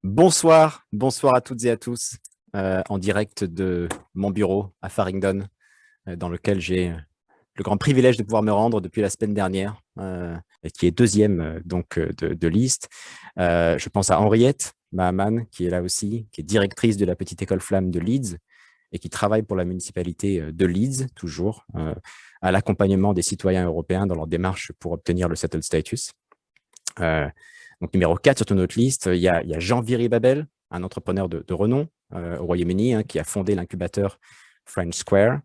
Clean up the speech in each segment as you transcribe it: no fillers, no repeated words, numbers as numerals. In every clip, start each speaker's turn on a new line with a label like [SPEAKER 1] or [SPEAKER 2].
[SPEAKER 1] Bonsoir à toutes et à tous, en direct de mon bureau à Farringdon, dans lequel j'ai le grand privilège de pouvoir me rendre depuis la semaine dernière, et qui est deuxième de liste. Je pense à Henriette Mahaman, qui est là aussi, qui est directrice de la petite école flamme de Leeds et qui travaille pour la municipalité de Leeds, toujours, à l'accompagnement des citoyens européens dans leur démarche pour obtenir le settled status. Donc, numéro 4 sur notre liste, il y a Jean-Viry Babel, un entrepreneur de renom au Royaume-Uni, qui a fondé l'incubateur French Square,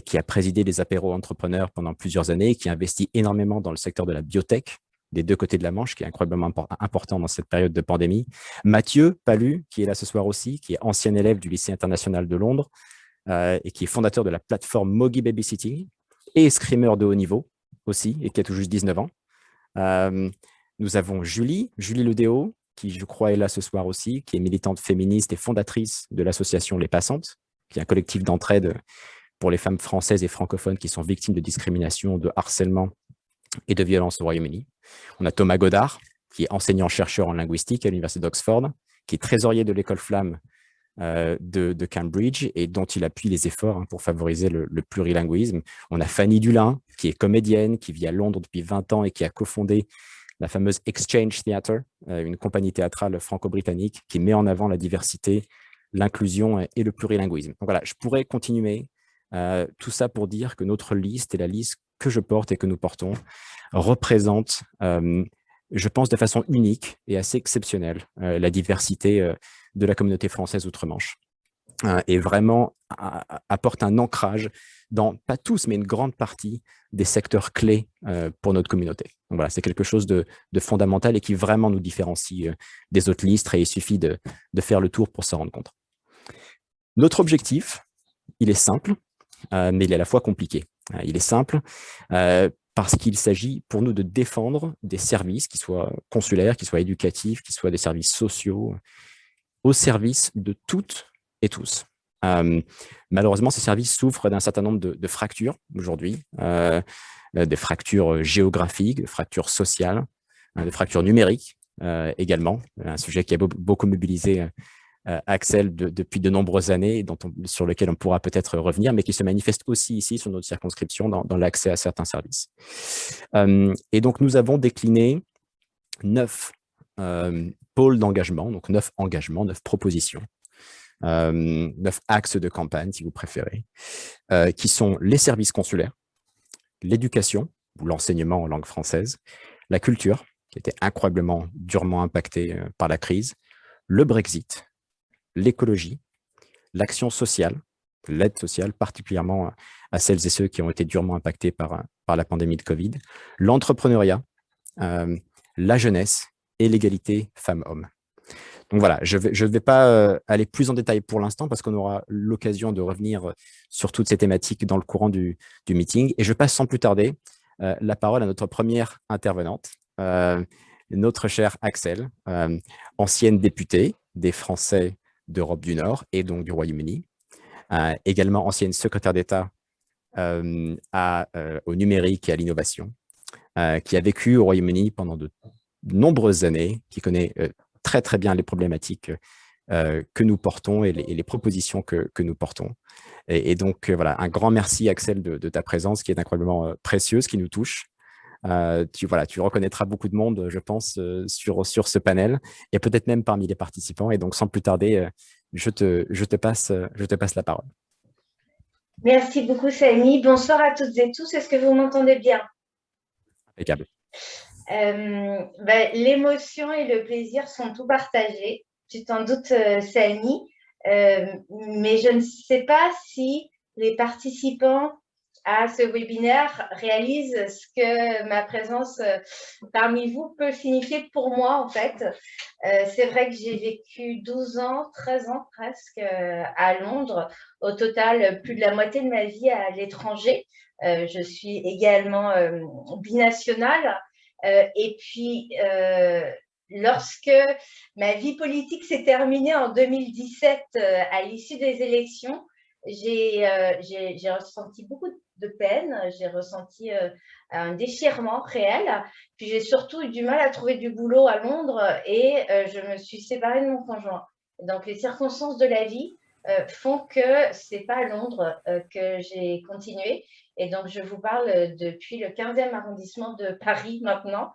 [SPEAKER 1] qui a présidé les apéros entrepreneurs pendant plusieurs années, qui a investi énormément dans le secteur de la biotech des deux côtés de la Manche, qui est incroyablement important dans cette période de pandémie. Mathieu Palu, qui est là ce soir aussi, qui est ancien élève du lycée international de Londres et qui est fondateur de la plateforme Mogi Babysitting et escrimeur de haut niveau aussi, et qui a tout juste 19 ans. Nous avons Julie Ledéo, qui je crois est là ce soir aussi, qui est militante féministe et fondatrice de l'association Les Passantes, qui est un collectif d'entraide pour les femmes françaises et francophones qui sont victimes de discrimination, de harcèlement et de violence au Royaume-Uni. On a Thomas Godard, qui est enseignant-chercheur en linguistique à l'Université d'Oxford, qui est trésorier de l'école flamme de Cambridge et dont il appuie les efforts pour favoriser le plurilinguisme. On a Fanny Dulin, qui est comédienne, qui vit à Londres depuis 20 ans et qui a cofondé la fameuse Exchange Theatre, une compagnie théâtrale franco-britannique qui met en avant la diversité, l'inclusion et le plurilinguisme. Donc voilà, je pourrais continuer tout ça pour dire que notre liste et la liste que je porte et que nous portons représente, je pense, de façon unique et assez exceptionnelle la diversité de la communauté française outre-Manche. Et vraiment apporte un ancrage dans, pas tous, mais une grande partie des secteurs clés pour notre communauté. Donc voilà, c'est quelque chose de fondamental et qui vraiment nous différencie des autres listes et il suffit de faire le tour pour s'en rendre compte. Notre objectif, il est simple, mais il est à la fois compliqué. Il est simple parce qu'il s'agit pour nous de défendre des services qui soient consulaires, qui soient éducatifs, qui soient des services sociaux, au service de toutes et tous. Malheureusement, ces services souffrent d'un certain nombre de fractures aujourd'hui, des fractures géographiques, des fractures sociales, des fractures numériques également, un sujet qui a beaucoup mobilisé Axel depuis de nombreuses années, sur lequel on pourra peut-être revenir, mais qui se manifeste aussi ici sur notre circonscription dans l'accès à certains services. Et donc, nous avons décliné 9 pôles d'engagement, donc 9 engagements, 9 propositions, 9 axes de campagne, si vous préférez, qui sont les services consulaires, l'éducation, ou l'enseignement en langue française, la culture, qui était incroyablement durement impactée par la crise, le Brexit, l'écologie, l'action sociale, l'aide sociale, particulièrement à celles et ceux qui ont été durement impactés par la pandémie de Covid, l'entrepreneuriat, la jeunesse et l'égalité femmes-hommes. Donc voilà, je ne vais pas aller plus en détail pour l'instant parce qu'on aura l'occasion de revenir sur toutes ces thématiques dans le courant du meeting. Et je passe sans plus tarder la parole à notre première intervenante, notre cher Axel, ancienne députée des Français d'Europe du Nord et donc du Royaume-Uni, également ancienne secrétaire d'État au numérique et à l'innovation, qui a vécu au Royaume-Uni pendant de nombreuses années, qui connaît très très bien les problématiques que nous portons et les propositions que nous portons. Et donc voilà, un grand merci Axel de ta présence qui est incroyablement précieuse, qui nous touche. Tu reconnaîtras beaucoup de monde, je pense, sur ce panel et peut-être même parmi les participants. Et donc, sans plus tarder, je te passe la parole.
[SPEAKER 2] Merci beaucoup, Samy. Bonsoir à toutes et tous. Est-ce que vous m'entendez bien?
[SPEAKER 1] Impeccable.
[SPEAKER 2] L'émotion et le plaisir sont tout partagés. Tu t'en doutes, Samy. Mais je ne sais pas si les participants à ce webinaire réalisent ce que ma présence parmi vous peut signifier pour moi, en fait. C'est vrai que j'ai vécu 12 ans, 13 ans presque à Londres. Au total, plus de la moitié de ma vie à l'étranger. Je suis également binationale. Et puis, lorsque ma vie politique s'est terminée en 2017 à l'issue des élections, j'ai ressenti beaucoup de de peine, j'ai ressenti un déchirement réel. Puis j'ai surtout eu du mal à trouver du boulot à Londres et je me suis séparée de mon conjoint. Donc les circonstances de la vie font que c'est pas à Londres que j'ai continué. Et donc je vous parle depuis le 15e arrondissement de Paris maintenant.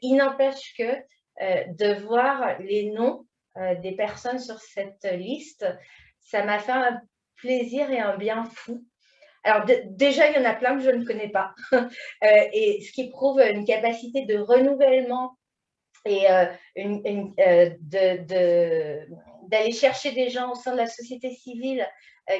[SPEAKER 2] Il n'empêche que de voir les noms des personnes sur cette liste, ça m'a fait un plaisir et un bien fou. Alors déjà, il y en a plein que je ne connais pas, et ce qui prouve une capacité de renouvellement et d'aller chercher des gens au sein de la société civile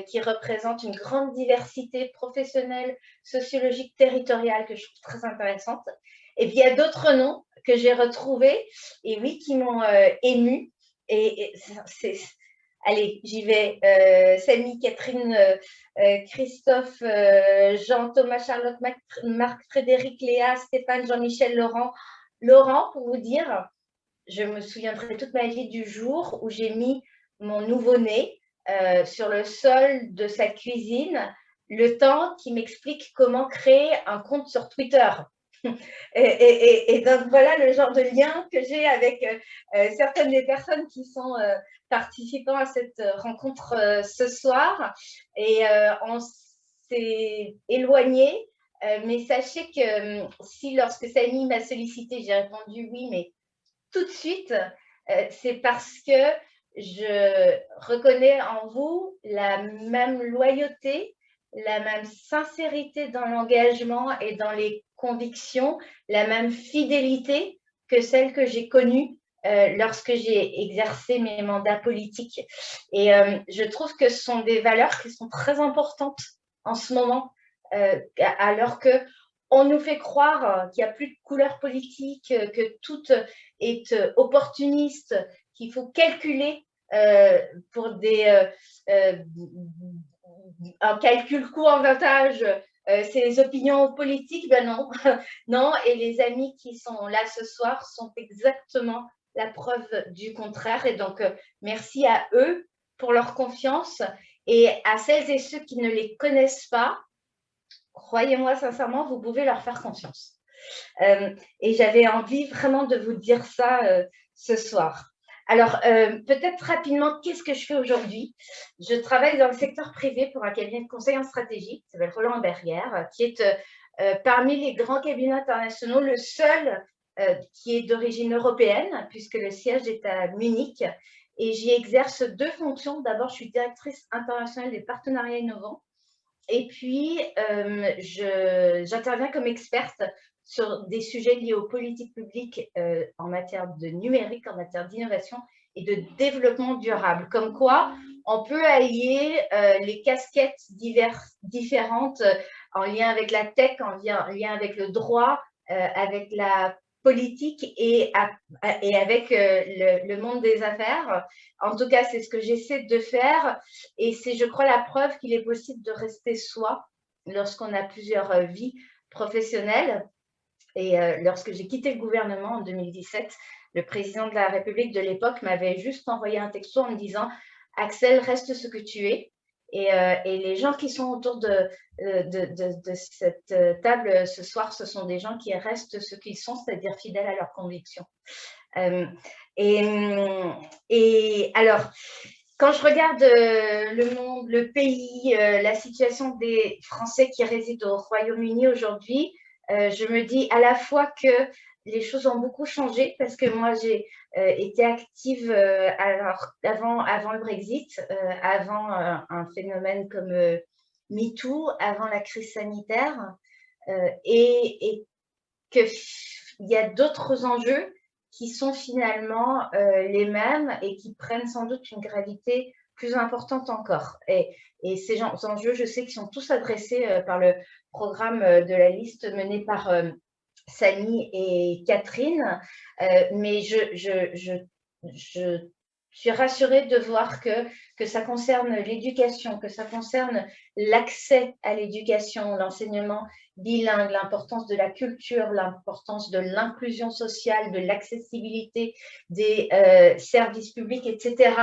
[SPEAKER 2] qui représentent une grande diversité professionnelle, sociologique, territoriale que je trouve très intéressante. Et puis il y a d'autres noms que j'ai retrouvés et oui, qui m'ont émue. Et c'est, allez, j'y vais. Samy, Catherine, Christophe, Jean, Thomas, Charlotte, Marc, Frédéric, Léa, Stéphane, Jean-Michel, Laurent. Laurent, pour vous dire, je me souviendrai toute ma vie du jour où j'ai mis mon nouveau-né sur le sol de sa cuisine, le temps qu'il m'explique comment créer un compte sur Twitter. Et donc voilà le genre de lien que j'ai avec certaines des personnes qui sont participants à cette rencontre ce soir. Et on s'est éloigné, mais sachez que si lorsque Samy m'a sollicité, j'ai répondu oui, mais tout de suite, c'est parce que je reconnais en vous la même loyauté, la même sincérité dans l'engagement et dans les convictions, la même fidélité que celle que j'ai connue lorsque j'ai exercé mes mandats politiques. Et je trouve que ce sont des valeurs qui sont très importantes en ce moment, alors que on nous fait croire qu'il n'y a plus de couleur politique, que tout est opportuniste, qu'il faut calculer pour un calcul coût-avantage ses opinions politiques. Ben non, non. Et les amis qui sont là ce soir sont exactement la preuve du contraire. Et donc, merci à eux pour leur confiance et à celles et ceux qui ne les connaissent pas. Croyez-moi sincèrement, vous pouvez leur faire confiance. Et j'avais envie vraiment de vous dire ça ce soir. Alors, peut-être rapidement, qu'est-ce que je fais aujourd'hui? Je travaille dans le secteur privé pour un cabinet de conseil en stratégie qui s'appelle Roland Berger, qui est parmi les grands cabinets internationaux, le seul qui est d'origine européenne, puisque le siège est à Munich. Et j'y exerce deux fonctions. D'abord, je suis directrice internationale des partenariats innovants. Et puis, j'interviens comme experte sur des sujets liés aux politiques publiques en matière de numérique, en matière d'innovation et de développement durable. Comme quoi, on peut allier les casquettes différentes en lien avec la tech, en lien avec le droit, avec la politique et avec le monde des affaires. En tout cas, c'est ce que j'essaie de faire et c'est, je crois, la preuve qu'il est possible de rester soi lorsqu'on a plusieurs vies professionnelles. Et lorsque j'ai quitté le gouvernement en 2017, le président de la République de l'époque m'avait juste envoyé un texto en me disant « Axel, reste ce que tu es ». Et les gens qui sont autour de cette table ce soir, ce sont des gens qui restent ce qu'ils sont, c'est-à-dire fidèles à leurs convictions. Et alors, quand je regarde le monde, le pays, la situation des Français qui résident au Royaume-Uni aujourd'hui, je me dis à la fois que les choses ont beaucoup changé parce que moi, j'ai été active avant le Brexit, avant un phénomène comme MeToo, avant la crise sanitaire, et qu'il y a d'autres enjeux qui sont finalement les mêmes et qui prennent sans doute une gravité plus importante encore. Et ces enjeux, je sais qu'ils sont tous adressés par le programme de la liste menée par Samy et Catherine, mais je suis rassurée de voir que ça concerne l'éducation, que ça concerne l'accès à l'éducation, l'enseignement bilingue, l'importance de la culture, l'importance de l'inclusion sociale, de l'accessibilité des services publics, etc.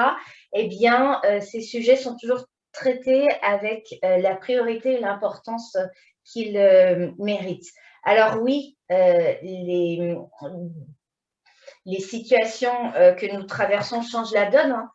[SPEAKER 2] Eh bien, ces sujets sont toujours traités avec la priorité et l'importance qu'ils méritent. Alors oui, les situations que nous traversons changent la donne, hein.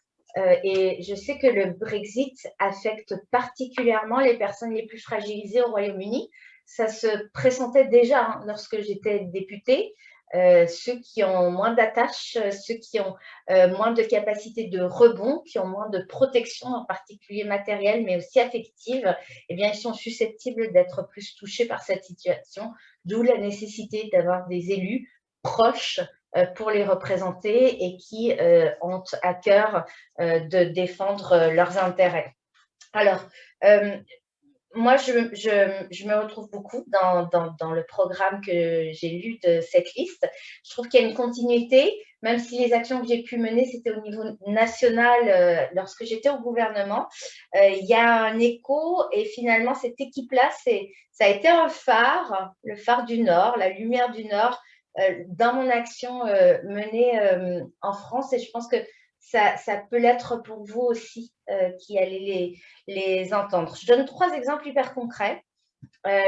[SPEAKER 2] Et je sais que le Brexit affecte particulièrement les personnes les plus fragilisées au Royaume-Uni. Ça se pressentait déjà, hein, lorsque j'étais députée. Ceux qui ont moins d'attaches, ceux qui ont moins de capacité de rebond, qui ont moins de protection, en particulier matérielle, mais aussi affective, eh bien, ils sont susceptibles d'être plus touchés par cette situation, d'où la nécessité d'avoir des élus proches pour les représenter et qui ont à cœur de défendre leurs intérêts. Alors, moi, je me retrouve beaucoup dans le programme que j'ai lu de cette liste. Je trouve qu'il y a une continuité, même si les actions que j'ai pu mener, c'était au niveau national lorsque j'étais au gouvernement. Il y a un écho et finalement, cette équipe-là, ça a été un phare, le phare du Nord, la lumière du Nord, dans mon action menée en France. Et je pense que ça peut l'être pour vous aussi qui allez les entendre. Je donne 3 exemples hyper concrets.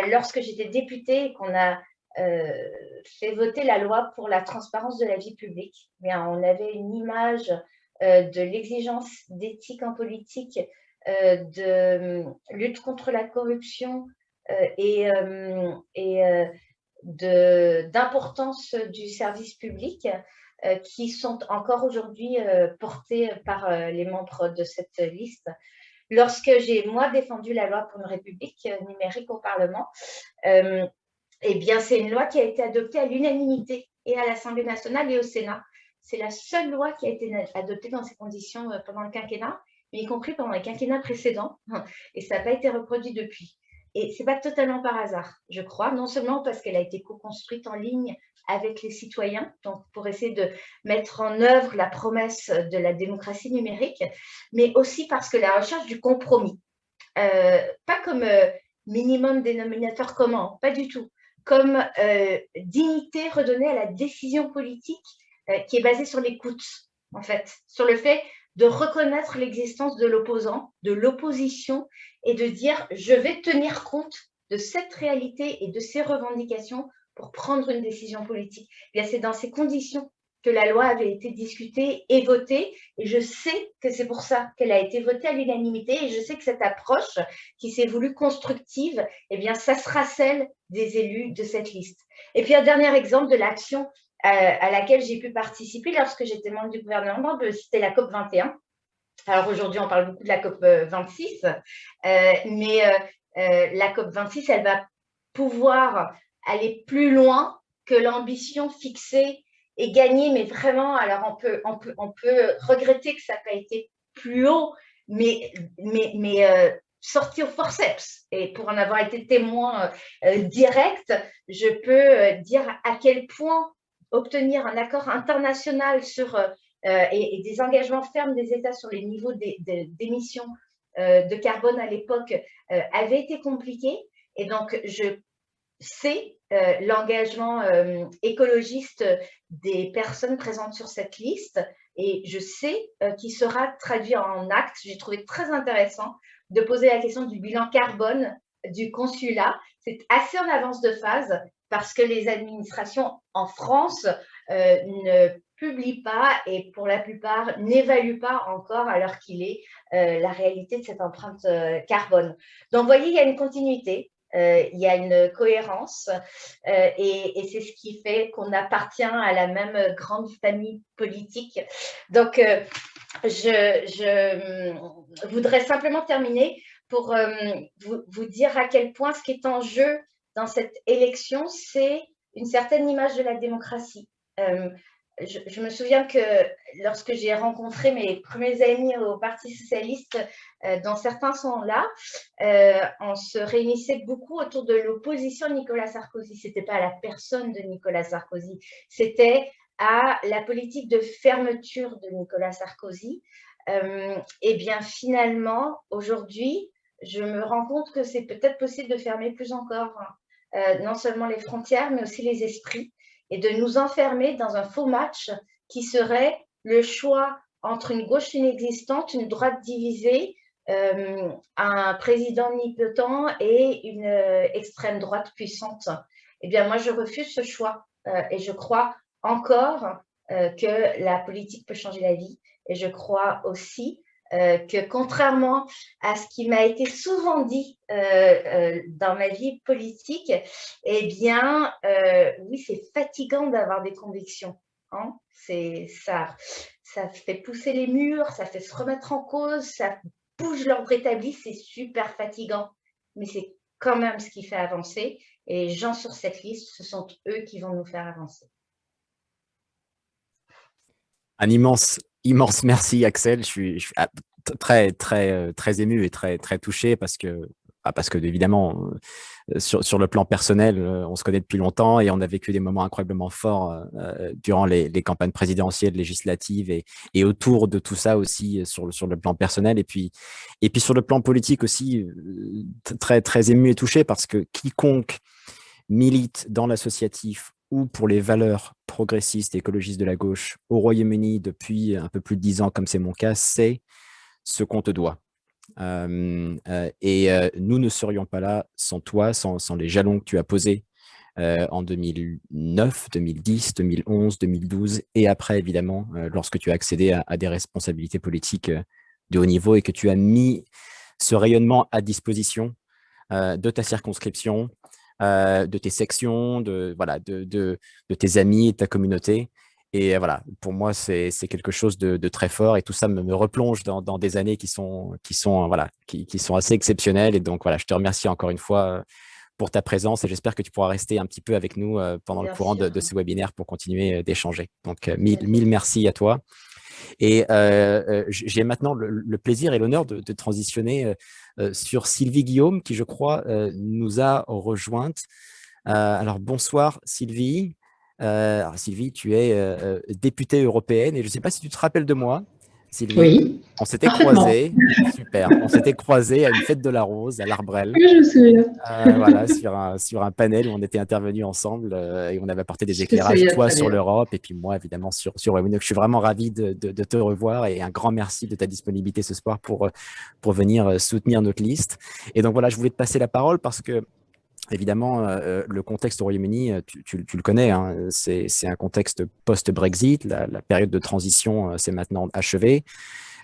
[SPEAKER 2] Lorsque j'étais députée et qu'on a fait voter la loi pour la transparence de la vie publique, eh bien, on avait une image de l'exigence d'éthique en politique, de lutte contre la corruption et d'importance du service public qui sont encore aujourd'hui portés par les membres de cette liste. Lorsque j'ai, moi, défendu la loi pour une république numérique au Parlement, eh bien, c'est une loi qui a été adoptée à l'unanimité et à l'Assemblée nationale et au Sénat. C'est la seule loi qui a été adoptée dans ces conditions pendant le quinquennat, mais y compris pendant les quinquennats précédents, et ça n'a pas été reproduit depuis. Et ce n'est pas totalement par hasard, je crois, non seulement parce qu'elle a été co-construite en ligne avec les citoyens, donc pour essayer de mettre en œuvre la promesse de la démocratie numérique, mais aussi parce que la recherche du compromis, pas comme minimum dénominateur commun, pas du tout, comme dignité redonnée à la décision politique qui est basée sur l'écoute, en fait, sur le fait de reconnaître l'existence de l'opposant, de l'opposition, et de dire je vais tenir compte de cette réalité et de ces revendications pour prendre une décision politique. C'est dans ces conditions que la loi avait été discutée et votée, et je sais que c'est pour ça qu'elle a été votée à l'unanimité, et je sais que cette approche qui s'est voulue constructive, eh bien, ça sera celle des élus de cette liste. Et puis, un dernier exemple de l'action à laquelle j'ai pu participer lorsque j'étais membre du gouvernement, c'était la COP 21. Alors aujourd'hui, on parle beaucoup de la COP 26, mais la COP 26, elle va pouvoir aller plus loin que l'ambition fixée et gagnée, mais vraiment, alors on peut regretter que ça n'a pas été plus haut, mais sorti au forceps. Et pour en avoir été témoin direct, je peux dire à quel point obtenir un accord international sur et des engagements fermes des États sur les niveaux d'émissions de carbone à l'époque avait été compliqué. Et donc, je sais l'engagement écologiste des personnes présentes sur cette liste et je sais qu'il sera traduit en actes. J'ai trouvé très intéressant de poser la question du bilan carbone du consulat. C'est assez en avance de phase parce que les administrations en France ne publient pas et pour la plupart n'évaluent pas encore à l'heure qu'il est la réalité de cette empreinte carbone. Donc, vous voyez, il y a une continuité. Il y a une cohérence et c'est ce qui fait qu'on appartient à la même grande famille politique. Donc, je voudrais simplement terminer pour vous dire à quel point ce qui est en jeu dans cette élection, c'est une certaine image de la démocratie. Je me souviens que lorsque j'ai rencontré mes premiers amis au Parti socialiste, dont certains sont là, on se réunissait beaucoup autour de l'opposition de Nicolas Sarkozy. Ce n'était pas à la personne de Nicolas Sarkozy, c'était à la politique de fermeture de Nicolas Sarkozy. Et bien finalement, aujourd'hui, je me rends compte que c'est peut-être possible de fermer plus encore, non seulement les frontières, mais aussi les esprits, et de nous enfermer dans un faux match qui serait le choix entre une gauche inexistante, une droite divisée, un président omnipotent et une extrême droite puissante. Eh bien, moi, je refuse ce choix et je crois encore que la politique peut changer la vie. Et je crois aussi que contrairement à ce qui m'a été souvent dit dans ma vie politique, eh bien, oui, c'est fatigant d'avoir des convictions. Hein, ça fait pousser les murs, ça fait se remettre en cause, ça bouge l'ordre établi, c'est super fatigant. Mais c'est quand même ce qui fait avancer. Et les gens sur cette liste, ce sont eux qui vont nous faire avancer.
[SPEAKER 1] Un immense, immense merci, Axel. Je suis très ému et très touché parce que évidemment, sur le plan personnel, on se connaît depuis longtemps et on a vécu des moments incroyablement forts durant les campagnes présidentielles, législatives et autour de tout ça aussi sur le plan personnel. Et puis sur le plan politique aussi, très ému et touché parce que quiconque milite dans l'associatif ou pour les valeurs progressistes et écologistes de la gauche au Royaume-Uni depuis un peu plus de 10 ans, comme c'est mon cas, c'est ce qu'on te doit. Nous ne serions pas là sans toi, sans les jalons que tu as posés en 2009, 2010, 2011, 2012 et après, évidemment, lorsque tu as accédé à des responsabilités politiques de haut niveau et que tu as mis ce rayonnement à disposition de ta circonscription, de tes sections, de tes amis et de ta communauté. Et voilà, pour moi, c'est quelque chose de très fort et tout ça me replonge dans des années qui sont assez exceptionnelles. Et donc, voilà, je te remercie encore une fois pour ta présence et j'espère que tu pourras rester un petit peu avec nous pendant le courant de ce webinaire pour continuer d'échanger. Donc, mille merci à toi. Et j'ai maintenant le plaisir et l'honneur de transitionner sur Sylvie Guillaume, qui, je crois, nous a rejointe. Alors, bonsoir, Sylvie. Alors, Sylvie, tu es députée européenne et je ne sais pas si tu te rappelles de moi, Sylvie.
[SPEAKER 3] Oui,
[SPEAKER 1] on s'était croisés, super, on s'était croisés à une fête de la rose à l'Arbrel.
[SPEAKER 3] Oui, je me souviens.
[SPEAKER 1] Voilà, sur un panel où on était intervenus ensemble et on avait apporté des éclairages, toi sur l'Europe et puis moi évidemment sur Webinox. Je suis vraiment ravi de te revoir et un grand merci de ta disponibilité ce soir pour venir soutenir notre liste. Et donc voilà, je voulais te passer la parole parce que évidemment, le contexte au Royaume-Uni, tu le connais, hein, c'est un contexte post-Brexit, la période de transition s'est maintenant achevée.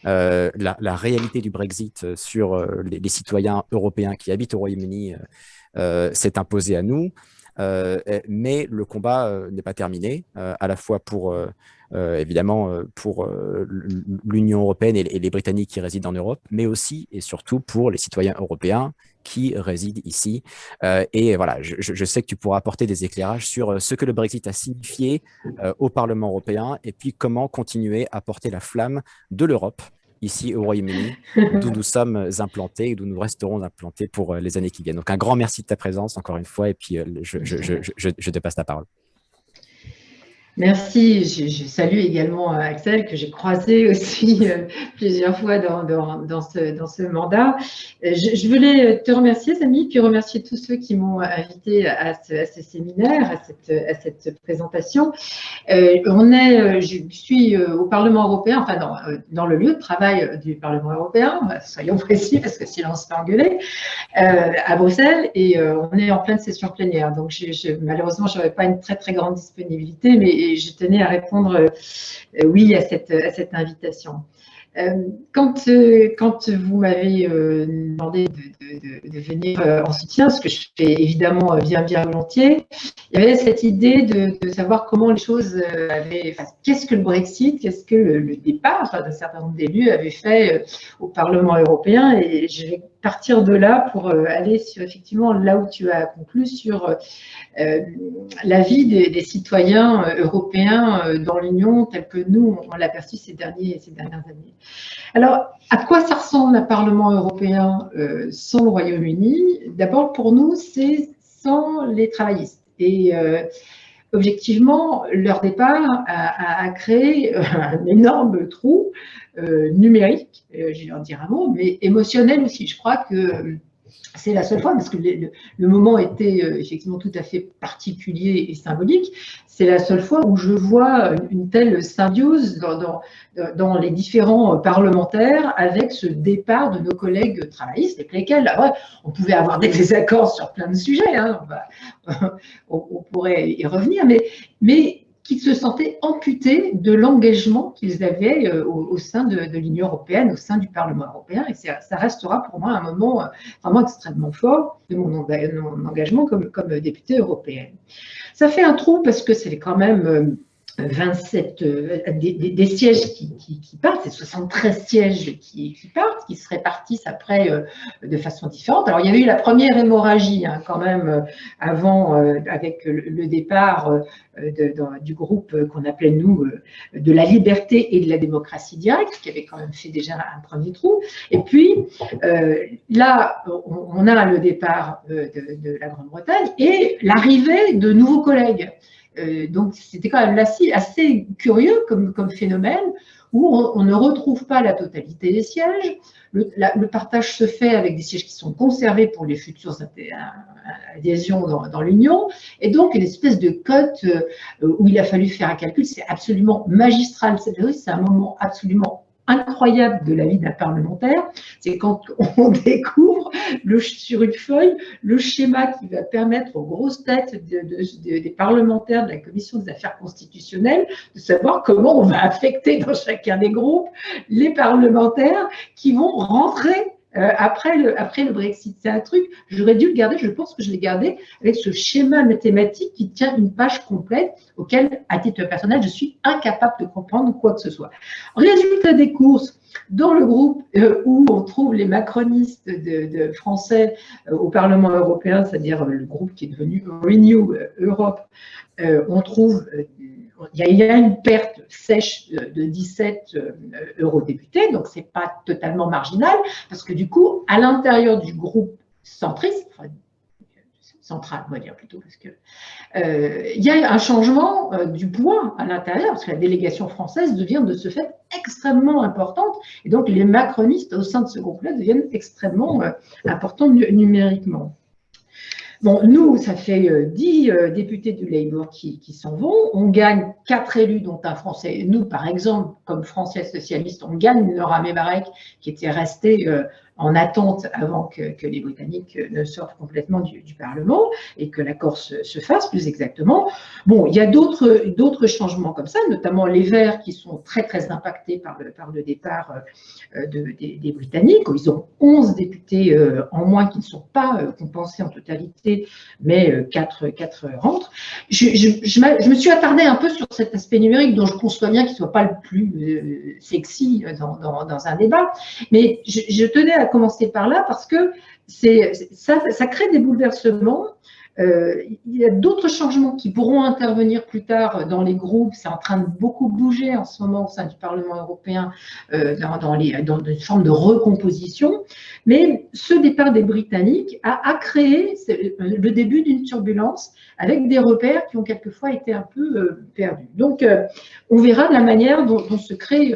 [SPEAKER 1] La réalité du Brexit sur les citoyens européens qui habitent au Royaume-Uni s'est imposée à nous, mais le combat n'est pas terminé, à la fois pour, évidemment, pour l'Union européenne et les Britanniques qui résident en Europe, mais aussi et surtout pour les citoyens européens qui résident ici. Et voilà, je sais que tu pourras apporter des éclairages sur ce que le Brexit a signifié au Parlement européen et puis comment continuer à porter la flamme de l'Europe ici au Royaume-Uni, d'où nous sommes implantés et d'où nous resterons implantés pour les années qui viennent. Donc, un grand merci de ta présence, encore une fois, et puis je te passe la parole.
[SPEAKER 3] Merci, je salue également Axel, que j'ai croisé aussi plusieurs fois dans ce mandat. Je voulais te remercier, Samy, puis remercier tous ceux qui m'ont invité à ce séminaire, à cette présentation. Je suis au Parlement européen, enfin dans le lieu de travail du Parlement européen, soyons précis, parce que sinon on se fait engueuler, à Bruxelles, et on est en pleine session plénière. Donc malheureusement, je n'aurai pas une très grande disponibilité, mais je tenais à répondre oui à cette invitation. Quand vous m'avez demandé de venir en soutien, ce que je fais évidemment bien volontiers, il y avait cette idée de savoir comment les choses avaient, qu'est-ce que le Brexit, qu'est-ce que le départ d'un certain nombre d'élus avait fait au Parlement européen, et je vais partir de là pour aller sur effectivement là où tu as conclu sur la vie des citoyens européens dans l'Union telle que nous, on l'a perçu ces dernières années. Alors, à quoi ça ressemble un Parlement européen sans le Royaume-Uni? D'abord, pour nous, c'est sans les travaillistes. Et objectivement, leur départ a créé un énorme trou numérique, je vais en dire un mot, mais émotionnel aussi. Je crois que C'est la seule fois, parce que le moment était effectivement tout à fait particulier et symbolique. C'est la seule fois où je vois une telle symbiose dans les différents parlementaires avec ce départ de nos collègues travaillistes, avec lesquels on pouvait avoir des désaccords sur plein de sujets, hein, on pourrait y revenir, mais qui se sentaient amputés de l'engagement qu'ils avaient au sein de l'Union européenne, au sein du Parlement européen. Et ça restera pour moi un moment vraiment extrêmement fort de mon engagement comme députée européenne. Ça fait un trou parce que c'est quand même 27 des sièges qui partent, c'est 73 sièges qui partent, qui se répartissent après de façon différente. Alors, il y avait eu la première hémorragie hein, quand même avant, avec le départ du groupe qu'on appelait, nous, de la liberté et de la démocratie directe, qui avait quand même fait déjà un premier trou. Et puis, là, on a le départ de la Grande-Bretagne et l'arrivée de nouveaux collègues. Donc, c'était quand même assez curieux comme phénomène où on ne retrouve pas la totalité des sièges. Le partage se fait avec des sièges qui sont conservés pour les futures adhésions dans l'Union. Et donc, une espèce de cote où il a fallu faire un calcul, c'est absolument magistral. C'est un moment absolument incroyable de la vie d'un parlementaire, c'est quand on découvre sur une feuille le schéma qui va permettre aux grosses têtes des parlementaires de la Commission des affaires constitutionnelles de savoir comment on va affecter dans chacun des groupes les parlementaires qui vont rentrer après le Brexit. C'est un truc, j'aurais dû le garder, je pense que je l'ai gardé, avec ce schéma mathématique qui tient une page complète, auquel, à titre personnel, je suis incapable de comprendre quoi que ce soit. Résultat des courses, dans le groupe où on trouve les macronistes de français au Parlement européen, c'est-à-dire le groupe qui est devenu Renew Europe, on trouve... Il y a une perte sèche de 17 eurodéputés, donc ce n'est pas totalement marginal, parce que du coup, à l'intérieur du groupe centriste, enfin, central, on va dire plutôt, parce que il y a un changement du poids à l'intérieur, parce que la délégation française devient de ce fait extrêmement importante, et donc les macronistes au sein de ce groupe-là deviennent extrêmement importants numériquement. Bon, nous, ça fait 10 députés du Labour qui s'en vont. On gagne 4 élus, dont un Français. Nous, par exemple, comme Français socialistes, on gagne Nora Mebarek, qui était restée en attente avant que les Britanniques ne sortent complètement du Parlement et que l'accord se fasse, plus exactement. Bon, il y a d'autres changements comme ça, notamment les Verts qui sont très, très impactés par le départ des Britanniques. Ils ont 11 députés en moins qui ne sont pas compensés en totalité, mais 4 rentrent. Je me suis attardée un peu sur cet aspect numérique dont je conçois bien qu'il ne soit pas le plus sexy dans un débat, mais je tenais à commencer par là parce que ça crée des bouleversements. Il y a d'autres changements qui pourront intervenir plus tard dans les groupes. C'est en train de beaucoup bouger en ce moment au sein du Parlement européen dans une forme de recomposition. Mais ce départ des Britanniques a créé le début d'une turbulence avec des repères qui ont quelquefois été un peu perdus. Donc, on verra de la manière dont se créent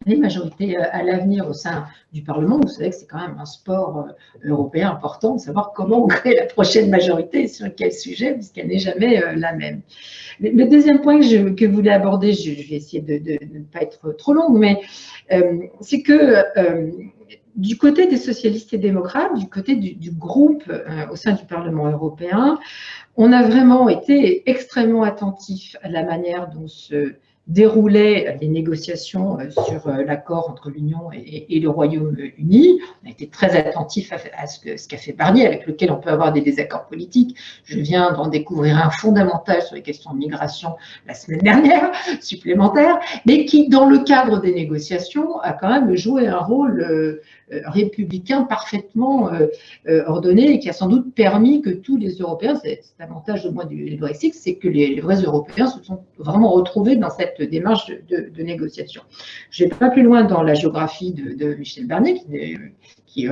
[SPEAKER 3] les majorités à l'avenir au sein du Parlement. Vous savez que c'est quand même un sport européen important de savoir comment on crée la prochaine majorité et sur quel sujet, puisqu'elle n'est jamais la même. Le deuxième point que je voulais aborder, je vais essayer de ne pas être trop longue, mais c'est que du côté des socialistes et démocrates, du côté du groupe au sein du Parlement européen, on a vraiment été extrêmement attentifs à la manière dont se déroulaient les négociations sur l'accord entre l'Union et le Royaume-Uni. On a été très attentifs à ce qu'a fait Barnier, avec lequel on peut avoir des désaccords politiques. Je viens d'en découvrir un fondamental sur les questions de migration la semaine dernière, supplémentaire, mais qui, dans le cadre des négociations, a quand même joué un rôle républicain parfaitement ordonné et qui a sans doute permis que tous les Européens, c'est l'avantage de moi du Brexit, c'est que les vrais Européens se sont vraiment retrouvés dans cette démarche de négociation. Je ne vais pas plus loin dans la géographie de Michel Barnier, qui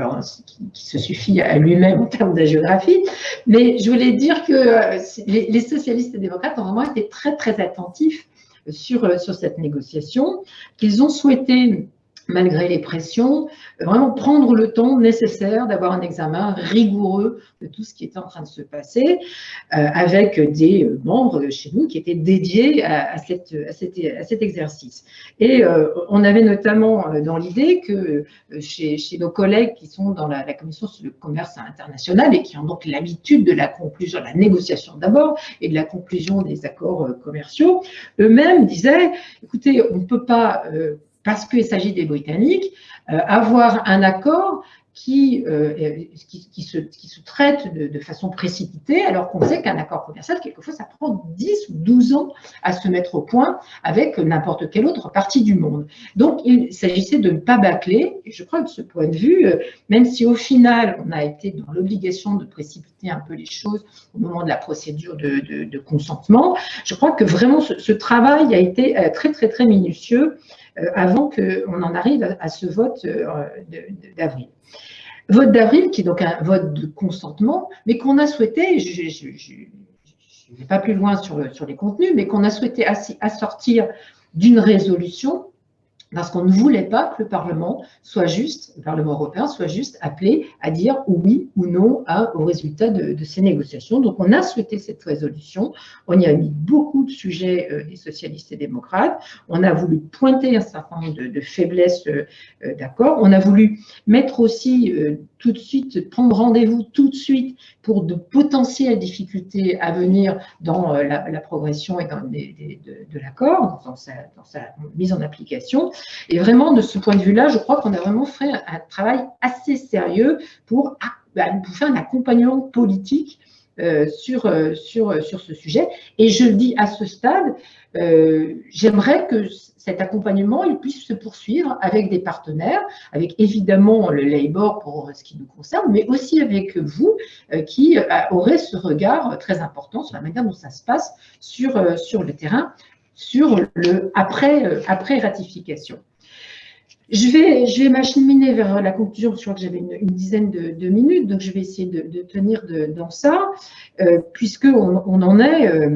[SPEAKER 3] se suffit à lui-même en termes de géographie, mais je voulais dire que les socialistes et démocrates ont vraiment été très, très attentifs sur cette négociation, qu'ils ont souhaité malgré les pressions, vraiment prendre le temps nécessaire d'avoir un examen rigoureux de tout ce qui était en train de se passer, avec des membres chez nous qui étaient dédiés à cet exercice. Et on avait notamment dans l'idée que chez nos collègues qui sont dans la commission sur le commerce international et qui ont donc l'habitude de la conclusion, de la négociation d'abord et de la conclusion des accords commerciaux, eux-mêmes disaient, écoutez, on ne peut pas parce qu'il s'agit des Britanniques, avoir un accord qui se traite de façon précipitée, alors qu'on sait qu'un accord commercial, quelquefois, ça prend 10 ou 12 ans à se mettre au point avec n'importe quelle autre partie du monde. Donc, il s'agissait de ne pas bâcler, et je crois que de ce point de vue, même si au final, on a été dans l'obligation de précipiter un peu les choses au moment de la procédure de consentement, je crois que vraiment ce travail a été très, très, très minutieux avant qu'on en arrive à ce vote d'avril. Vote d'avril qui est donc un vote de consentement, mais qu'on a souhaité, je ne vais pas plus loin sur les contenus, mais qu'on a souhaité assortir d'une résolution parce qu'on ne voulait pas que le Parlement européen soit juste appelé à dire oui ou non au résultat de ces négociations. Donc, on a souhaité cette résolution. On y a mis beaucoup de sujets des socialistes et démocrates. On a voulu pointer un certain nombre de faiblesses d'accord. On a voulu mettre aussi tout de suite, prendre rendez-vous tout de suite pour de potentielles difficultés à venir dans la progression et de l'accord, dans sa mise en application. Et vraiment, de ce point de vue-là, je crois qu'on a vraiment fait un travail assez sérieux pour faire un accompagnement politique sur ce sujet. Et je le dis à ce stade, j'aimerais que cet accompagnement il puisse se poursuivre avec des partenaires, avec évidemment le Labour pour ce qui nous concerne, mais aussi avec vous qui aurez ce regard très important sur la manière dont ça se passe sur le terrain, sur le après ratification. Je vais m'acheminer vers la conclusion, je crois que j'avais une dizaine de minutes, donc je vais essayer de tenir dans ça, puisqu'on en est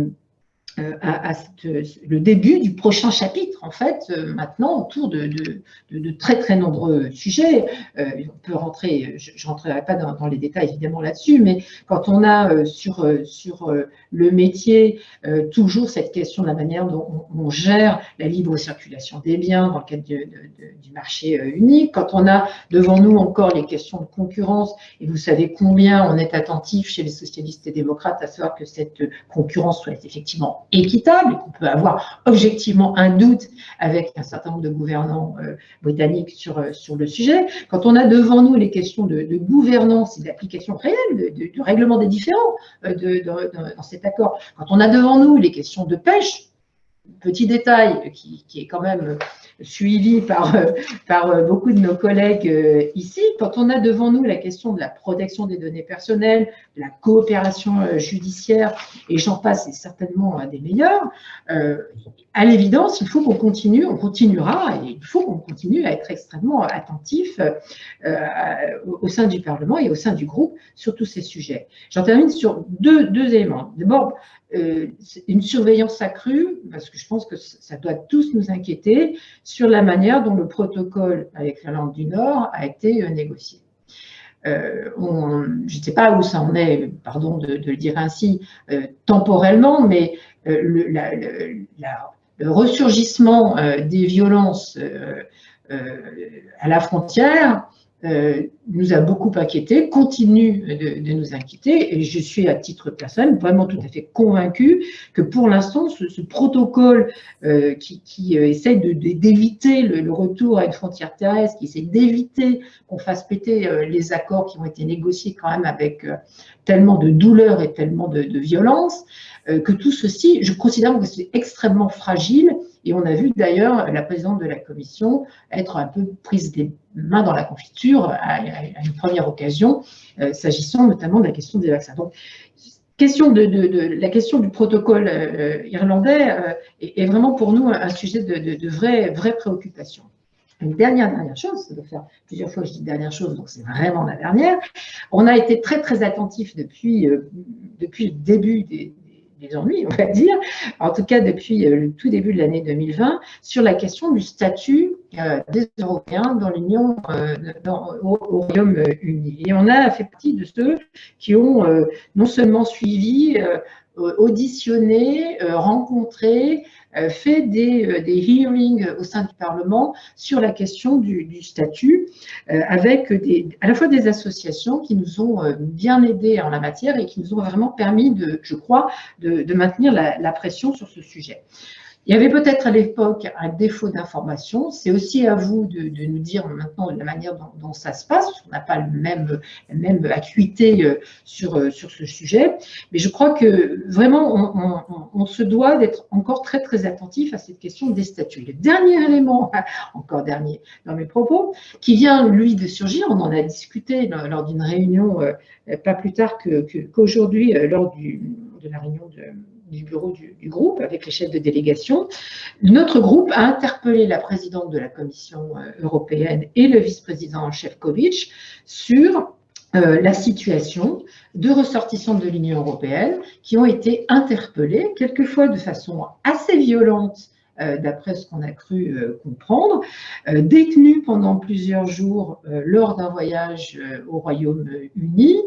[SPEAKER 3] le début du prochain chapitre, en fait, maintenant, autour de très, très nombreux sujets. On peut rentrer, je ne rentrerai pas dans les détails, évidemment, là-dessus, mais quand on a sur le métier toujours cette question de la manière dont on gère la libre circulation des biens dans le cadre du marché unique, quand on a devant nous encore les questions de concurrence, et vous savez combien on est attentif chez les socialistes et démocrates à savoir que cette concurrence soit effectivement équitable et qu'on peut avoir objectivement un doute avec un certain nombre de gouvernants britanniques sur le sujet. Quand on a devant nous les questions de gouvernance et d'application réelle, de règlement des différends dans cet accord, quand on a devant nous les questions de pêche, petit détail qui est quand même suivi par beaucoup de nos collègues ici, quand on a devant nous la question de la protection des données personnelles, de la coopération judiciaire, et j'en passe, c'est certainement un des meilleurs, à l'évidence, il faut qu'on continue, on continuera, et il faut qu'on continue à être extrêmement attentif au sein du Parlement et au sein du groupe sur tous ces sujets. J'en termine sur deux éléments. D'abord, une surveillance accrue, parce que je pense que ça doit tous nous inquiéter, sur la manière dont le protocole avec l'Irlande du Nord a été négocié. Je ne sais pas où ça en est, pardon de le dire ainsi, temporellement, mais le ressurgissement des violences à la frontière nous a beaucoup inquiétés, continue de nous inquiéter, et je suis à titre personnel vraiment tout à fait convaincue que pour l'instant, ce protocole qui essaie d'éviter le retour à une frontière terrestre, qui essaie d'éviter qu'on fasse péter les accords qui ont été négociés quand même avec tellement de douleur et tellement de violence, que tout ceci, je considère que c'est extrêmement fragile. Et on a vu d'ailleurs la présidente de la Commission être un peu prise des mains dans la confiture à une première occasion, s'agissant notamment de la question des vaccins. Donc, la question du protocole irlandais est vraiment pour nous un sujet de vraie préoccupation. Une dernière chose, ça doit faire plusieurs fois que je dis dernière chose, donc c'est vraiment la dernière. On a été très, très attentifs depuis le début des ennuis, on va dire, en tout cas depuis le tout début de l'année 2020, sur la question du statut des Européens dans l'Union, au Royaume-Uni. Et on a fait partie de ceux qui ont non seulement suivi, auditionné, rencontré, fait des hearings au sein du Parlement sur la question du statut, avec à la fois des associations qui nous ont bien aidés en la matière et qui nous ont vraiment permis, je crois, de maintenir la pression sur ce sujet. Il y avait peut-être à l'époque un défaut d'information. C'est aussi à vous de nous dire maintenant la manière dont ça se passe, parce qu'on n'a pas la même acuité sur ce sujet. Mais je crois que vraiment, on se doit d'être encore très, très attentif à cette question des statuts. Le dernier élément, encore dernier dans mes propos, qui vient, lui, de surgir, on en a discuté lors d'une réunion pas plus tard qu'aujourd'hui, lors de la réunion du bureau du groupe avec les chefs de délégation. Notre groupe a interpellé la présidente de la Commission européenne et le vice-président Šefčovič sur la situation de ressortissants de l'Union européenne qui ont été interpellés, quelquefois de façon assez violente, d'après ce qu'on a cru comprendre, détenus pendant plusieurs jours lors d'un voyage au Royaume-Uni,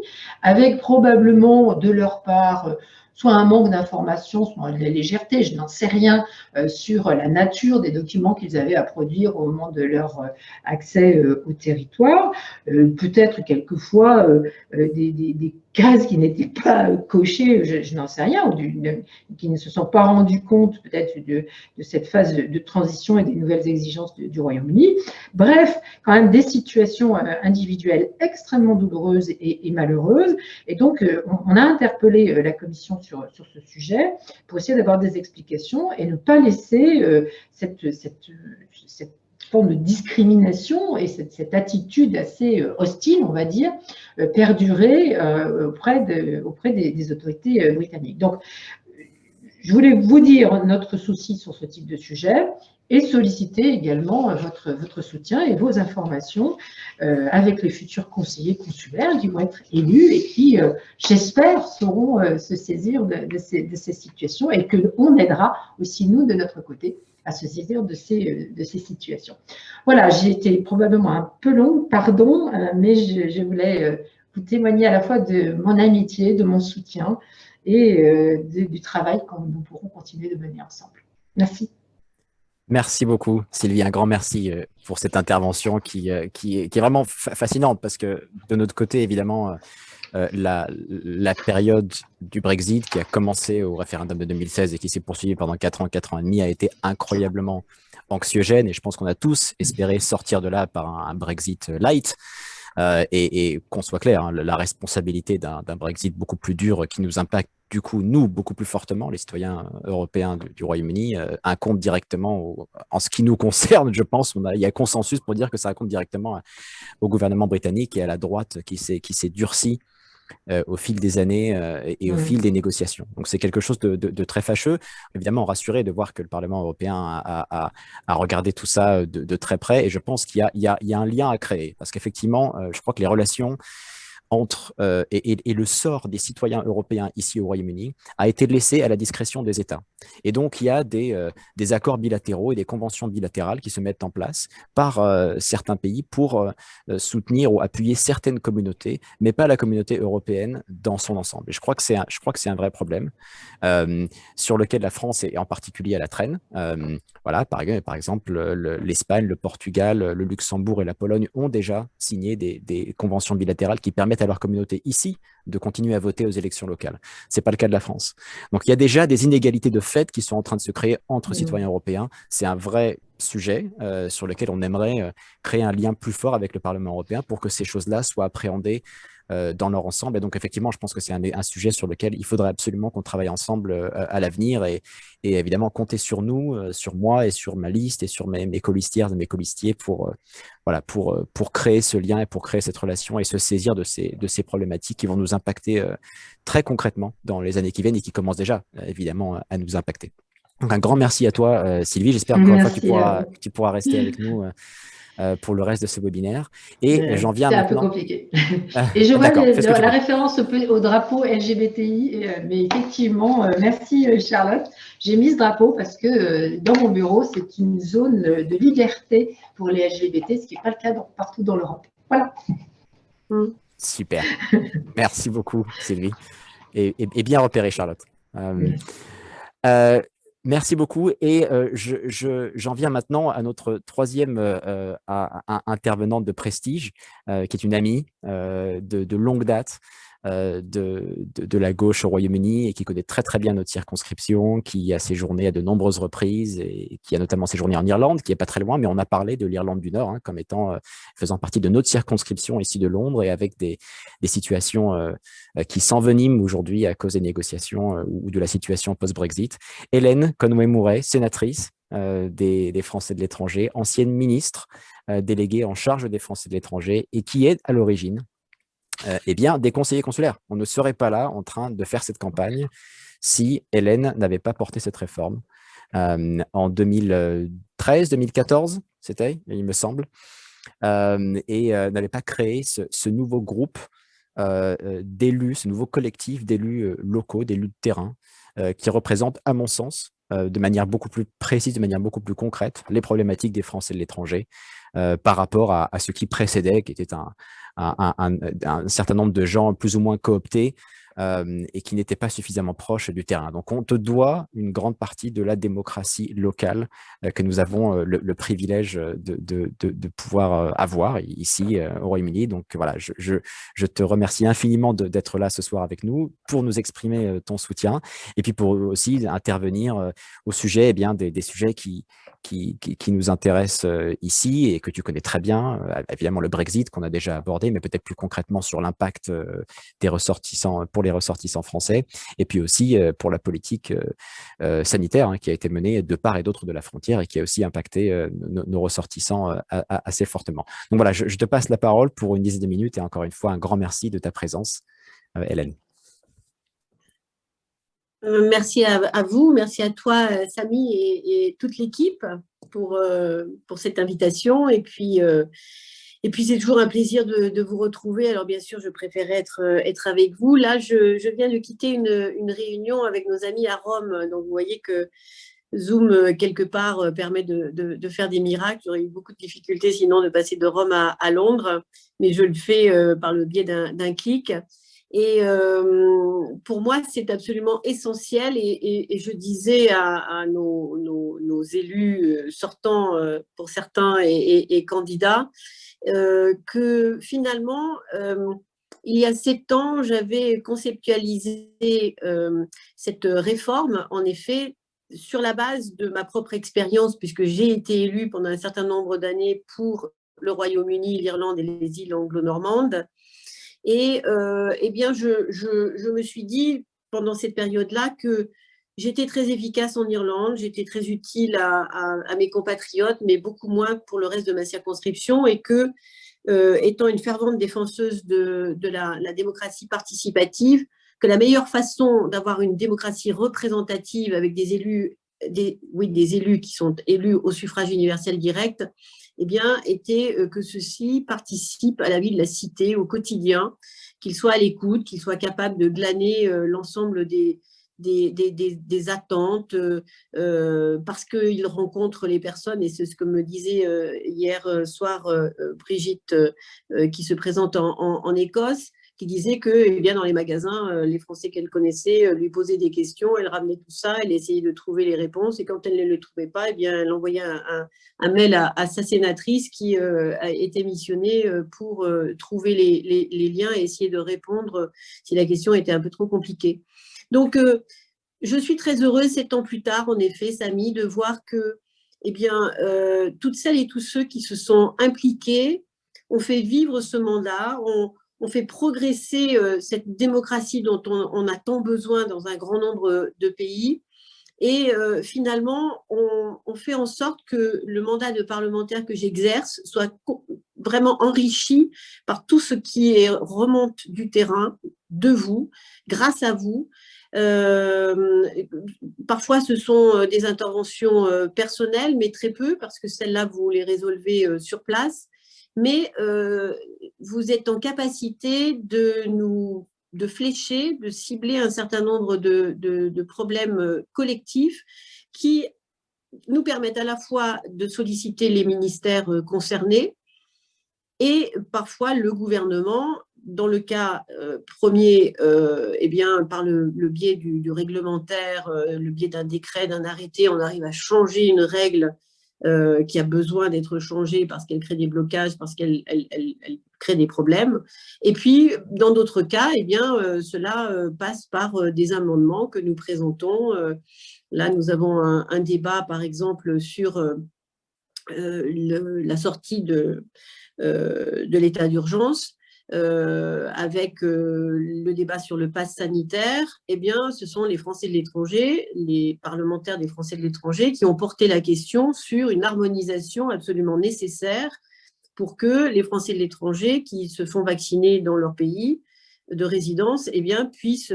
[SPEAKER 3] avec probablement de leur part soit un manque d'information, soit de la légèreté, je n'en sais rien, sur la nature des documents qu'ils avaient à produire au moment de leur accès au territoire. Peut-être quelquefois des cases qui n'étaient pas cochées, je n'en sais rien, ou qui ne se sont pas rendus compte peut-être de cette phase de transition et des nouvelles exigences du Royaume-Uni. Bref, quand même des situations individuelles extrêmement douloureuses et malheureuses. Et donc, on a interpellé la Commission sur ce sujet pour essayer d'avoir des explications et ne pas laisser cette forme de discrimination et cette attitude assez hostile, on va dire, perdurer auprès des autorités britanniques. Donc, je voulais vous dire notre souci sur ce type de sujet et solliciter également votre soutien et vos informations avec les futurs conseillers consulaires qui vont être élus et qui, j'espère, sauront se saisir de ces situations et qu'on aidera aussi, nous, de notre côté, à se saisir de ces situations. Voilà, j'ai été probablement un peu longue, pardon, mais je voulais vous témoigner à la fois de mon amitié, de mon soutien et du travail que nous pourrons continuer de mener ensemble. Merci.
[SPEAKER 1] Merci beaucoup, Sylvie. Un grand merci pour cette intervention qui est vraiment fascinante parce que de notre côté, évidemment, la période du Brexit qui a commencé au référendum de 2016 et qui s'est poursuivie pendant 4 ans et demi a été incroyablement anxiogène et je pense qu'on a tous espéré sortir de là par un Brexit light. Et qu'on soit clair, hein, la responsabilité d'un Brexit beaucoup plus dur qui nous impacte du coup, nous, beaucoup plus fortement, les citoyens européens du Royaume-Uni, incombe directement, en ce qui nous concerne, je pense, il y a consensus pour dire que ça incombe directement au gouvernement britannique et à la droite qui s'est durcie au fil des années et au fil des négociations. Donc, c'est quelque chose de très fâcheux. Évidemment, rassuré de voir que le Parlement européen a regardé tout ça de très près. Et je pense qu'il y a un lien à créer. Parce qu'effectivement, je crois que les relations entre et le sort des citoyens européens ici au Royaume-Uni a été laissé à la discrétion des États. Et donc, il y a des accords bilatéraux et des conventions bilatérales qui se mettent en place par certains pays pour soutenir ou appuyer certaines communautés, mais pas la communauté européenne dans son ensemble. Et je crois que c'est un vrai problème sur lequel la France est en particulier à la traîne. Voilà, par exemple, l'Espagne, le Portugal, le Luxembourg et la Pologne ont déjà signé des conventions bilatérales qui permettent à leur communauté ici de continuer à voter aux élections locales. Ce n'est pas le cas de la France. Donc, il y a déjà des inégalités de fait qui sont en train de se créer entre citoyens européens. C'est un vrai sujet sur lequel on aimerait créer un lien plus fort avec le Parlement européen pour que ces choses-là soient appréhendées dans leur ensemble. Et donc, effectivement, je pense que c'est un sujet sur lequel il faudrait absolument qu'on travaille ensemble à l'avenir et évidemment compter sur nous, sur moi et sur ma liste et sur mes colistières et mes colistiers pour créer ce lien et pour créer cette relation et se saisir de ces problématiques qui vont nous impacter très concrètement dans les années qui viennent et qui commencent déjà, évidemment, à nous impacter. Donc, un grand merci à toi, Sylvie. J'espère que tu pourras rester avec nous pour le reste de ce webinaire. Et j'en viens
[SPEAKER 3] c'est un
[SPEAKER 1] maintenant…
[SPEAKER 3] peu compliqué. Et je vois la référence au drapeau LGBTI, mais effectivement, merci Charlotte. J'ai mis ce drapeau parce que dans mon bureau, c'est une zone de liberté pour les LGBT, ce qui n'est pas le cas partout dans l'Europe. Voilà.
[SPEAKER 1] Super. Merci beaucoup, Sylvie. Et bien repéré, Charlotte. Merci beaucoup. Et j'en viens maintenant à notre troisième intervenante de prestige, qui est une amie de longue date de la gauche au Royaume-Uni et qui connaît très très bien notre circonscription, qui a séjourné à de nombreuses reprises et qui a notamment séjourné en Irlande, qui n'est pas très loin, mais on a parlé de l'Irlande du Nord comme étant faisant partie de notre circonscription ici de Londres et avec des situations qui s'enveniment aujourd'hui à cause des négociations ou de la situation post-Brexit. Hélène Conway-Mouret, sénatrice des Français de l'étranger, ancienne ministre déléguée en charge des Français de l'étranger et qui est à l'origine des conseillers consulaires. On ne serait pas là en train de faire cette campagne si Hélène n'avait pas porté cette réforme en 2013-2014, c'était, il me semble, et n'avait pas créé ce nouveau groupe d'élus, ce nouveau collectif d'élus locaux, d'élus de terrain, qui représente, à mon sens, de manière beaucoup plus précise, de manière beaucoup plus concrète, les problématiques des Français de l'étranger par rapport à ce qui précédait, qui était un certain nombre de gens plus ou moins cooptés et qui n'étaient pas suffisamment proches du terrain. Donc, on te doit une grande partie de la démocratie locale que nous avons le privilège de pouvoir avoir ici au Royaume-Uni. Donc, voilà, je te remercie infiniment d'être là ce soir avec nous pour nous exprimer ton soutien et puis pour aussi intervenir au sujet des sujets qui nous intéressent ici et que tu connais très bien. Évidemment, le Brexit qu'on a déjà abordé, mais peut-être plus concrètement sur l'impact des ressortissants, pour les ressortissants français, et puis aussi pour la politique sanitaire qui a été menée de part et d'autre de la frontière et qui a aussi impacté nos ressortissants assez fortement. Donc voilà, je te passe la parole pour une dizaine de minutes et encore une fois, un grand merci de ta présence, Hélène.
[SPEAKER 4] Merci à vous, merci à toi, Samy, et toute l'équipe pour cette invitation. Et puis c'est toujours un plaisir de vous retrouver. Alors, bien sûr, je préférais être avec vous. Là, je viens de quitter une réunion avec nos amis à Rome. Donc, vous voyez que Zoom, quelque part, permet de faire des miracles. J'aurais eu beaucoup de difficultés, sinon, de passer de Rome à Londres. Mais je le fais par le biais d'un clic. Et pour moi, c'est absolument essentiel. Et je disais à nos élus sortants, pour certains, et candidats, que finalement, il y a 7 ans, j'avais conceptualisé cette réforme, en effet, sur la base de ma propre expérience, puisque j'ai été élue pendant un certain nombre d'années pour le Royaume-Uni, l'Irlande et les îles anglo-normandes. Et eh bien, je me suis dit pendant cette période-là que j'étais très efficace en Irlande, j'étais très utile à mes compatriotes, mais beaucoup moins pour le reste de ma circonscription, et que, étant une fervente défenseuse de la démocratie participative, que la meilleure façon d'avoir une démocratie représentative avec des élus qui sont élus au suffrage universel direct, eh bien, était que ceux-ci participent à la vie de la cité au quotidien, qu'ils soient à l'écoute, qu'ils soient capables de glaner l'ensemble des attentes, parce qu'ils rencontrent les personnes, et c'est ce que me disait hier soir Brigitte, qui se présente en Écosse, qui disait que, eh bien, dans les magasins, les Français qu'elle connaissait lui posaient des questions, elle ramenait tout ça, elle essayait de trouver les réponses, et quand elle ne le trouvait pas, eh bien, elle envoyait un mail à sa sénatrice qui a été missionnée pour trouver les liens et essayer de répondre si la question était un peu trop compliquée. Donc, je suis très heureuse 7 ans plus tard, en effet, Samy, de voir que, eh bien, toutes celles et tous ceux qui se sont impliqués ont fait vivre ce mandat, on fait progresser cette démocratie dont on a tant besoin dans un grand nombre de pays. Et finalement, on fait en sorte que le mandat de parlementaire que j'exerce soit vraiment enrichi par tout ce qui remonte du terrain, de vous, grâce à vous, Parfois, ce sont des interventions personnelles, mais très peu, parce que celles-là, vous les résolvez sur place. Mais vous êtes en capacité de flécher, de cibler un certain nombre de problèmes collectifs qui nous permettent à la fois de solliciter les ministères concernés et parfois le gouvernement, dans le cas premier, eh bien, par le biais du réglementaire, le biais d'un décret, d'un arrêté, on arrive à changer une règle qui a besoin d'être changée parce qu'elle crée des blocages, parce qu'elle crée des problèmes. Et puis, dans d'autres cas, eh bien, cela passe par des amendements que nous présentons. Là, nous avons un débat, par exemple, sur la sortie de l'état d'urgence, avec le débat sur le pass sanitaire. Eh bien, ce sont les Français de l'étranger, les parlementaires des Français de l'étranger qui ont porté la question sur une harmonisation absolument nécessaire pour que les Français de l'étranger qui se font vacciner dans leur pays de résidence, eh bien, puissent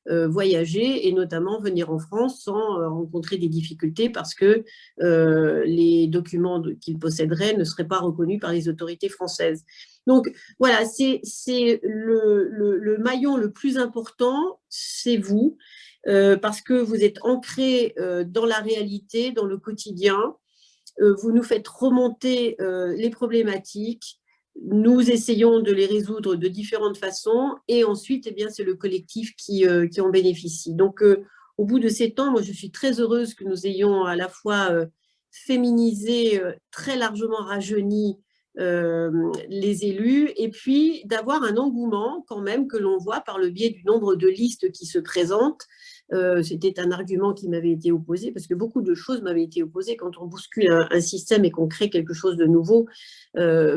[SPEAKER 4] voyager et notamment venir en France sans rencontrer des difficultés parce que les documents qu'ils posséderaient ne seraient pas reconnus par les autorités françaises. Donc, voilà, c'est le maillon le plus important, c'est vous, parce que vous êtes ancrés dans la réalité, dans le quotidien. Vous nous faites remonter les problématiques. Nous essayons de les résoudre de différentes façons et ensuite, eh bien, c'est le collectif qui en bénéficie. Donc, au bout de ces temps, moi, je suis très heureuse que nous ayons à la fois féminisé, très largement rajeuni les élus et puis d'avoir un engouement quand même que l'on voit par le biais du nombre de listes qui se présentent. C'était un argument qui m'avait été opposé parce que beaucoup de choses m'avaient été opposées. Quand on bouscule un système et qu'on crée quelque chose de nouveau,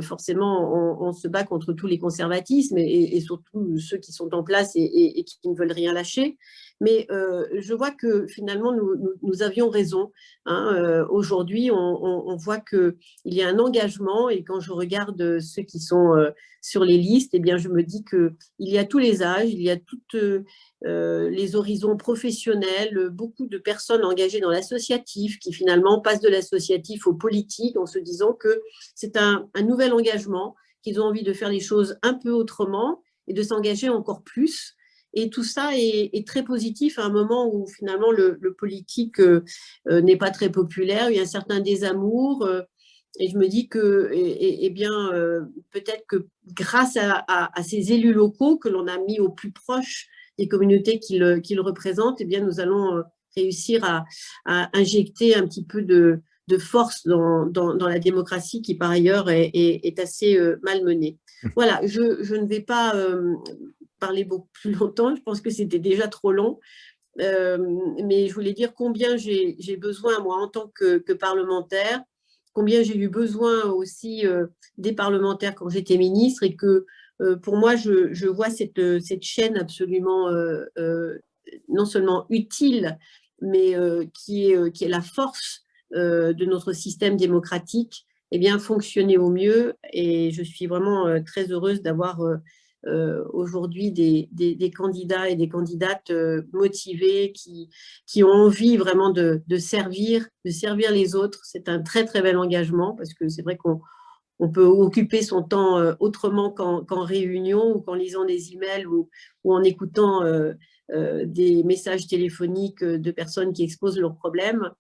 [SPEAKER 4] forcément, on se bat contre tous les conservatismes et surtout ceux qui sont en place et qui ne veulent rien lâcher. Mais je vois que finalement, nous avions raison. Hein. Aujourd'hui, on voit qu'il y a un engagement et quand je regarde ceux qui sont sur les listes, eh bien, je me dis qu'il y a tous les âges, il y a toutes les horizons professionnels, beaucoup de personnes engagées dans l'associatif qui finalement passent de l'associatif au politique en se disant que c'est un nouvel engagement, qu'ils ont envie de faire les choses un peu autrement et de s'engager encore plus. Et tout ça est très positif à un moment où finalement le politique n'est pas très populaire, il y a un certain désamour. Et je me dis que, eh bien, peut-être que grâce à ces élus locaux que l'on a mis au plus proche des communautés qu'ils représentent, eh bien, nous allons réussir à injecter un petit peu de force dans la démocratie qui, par ailleurs, est assez malmenée. Voilà, je ne vais pas parler beaucoup plus longtemps, je pense que c'était déjà trop long. Mais je voulais dire combien j'ai besoin, moi, en tant que parlementaire, combien j'ai eu besoin aussi des parlementaires quand j'étais ministre et que pour moi, je vois cette chaîne absolument non seulement utile, mais qui est la force de notre système démocratique, eh bien, fonctionner au mieux. Et je suis vraiment très heureuse d'avoir aujourd'hui des candidats et des candidates motivés qui ont envie vraiment de servir les autres. C'est un très, très bel engagement parce que c'est vrai qu'on peut occuper son temps autrement qu'en réunion ou qu'en lisant des emails ou en écoutant des messages téléphoniques de personnes qui exposent leurs problèmes.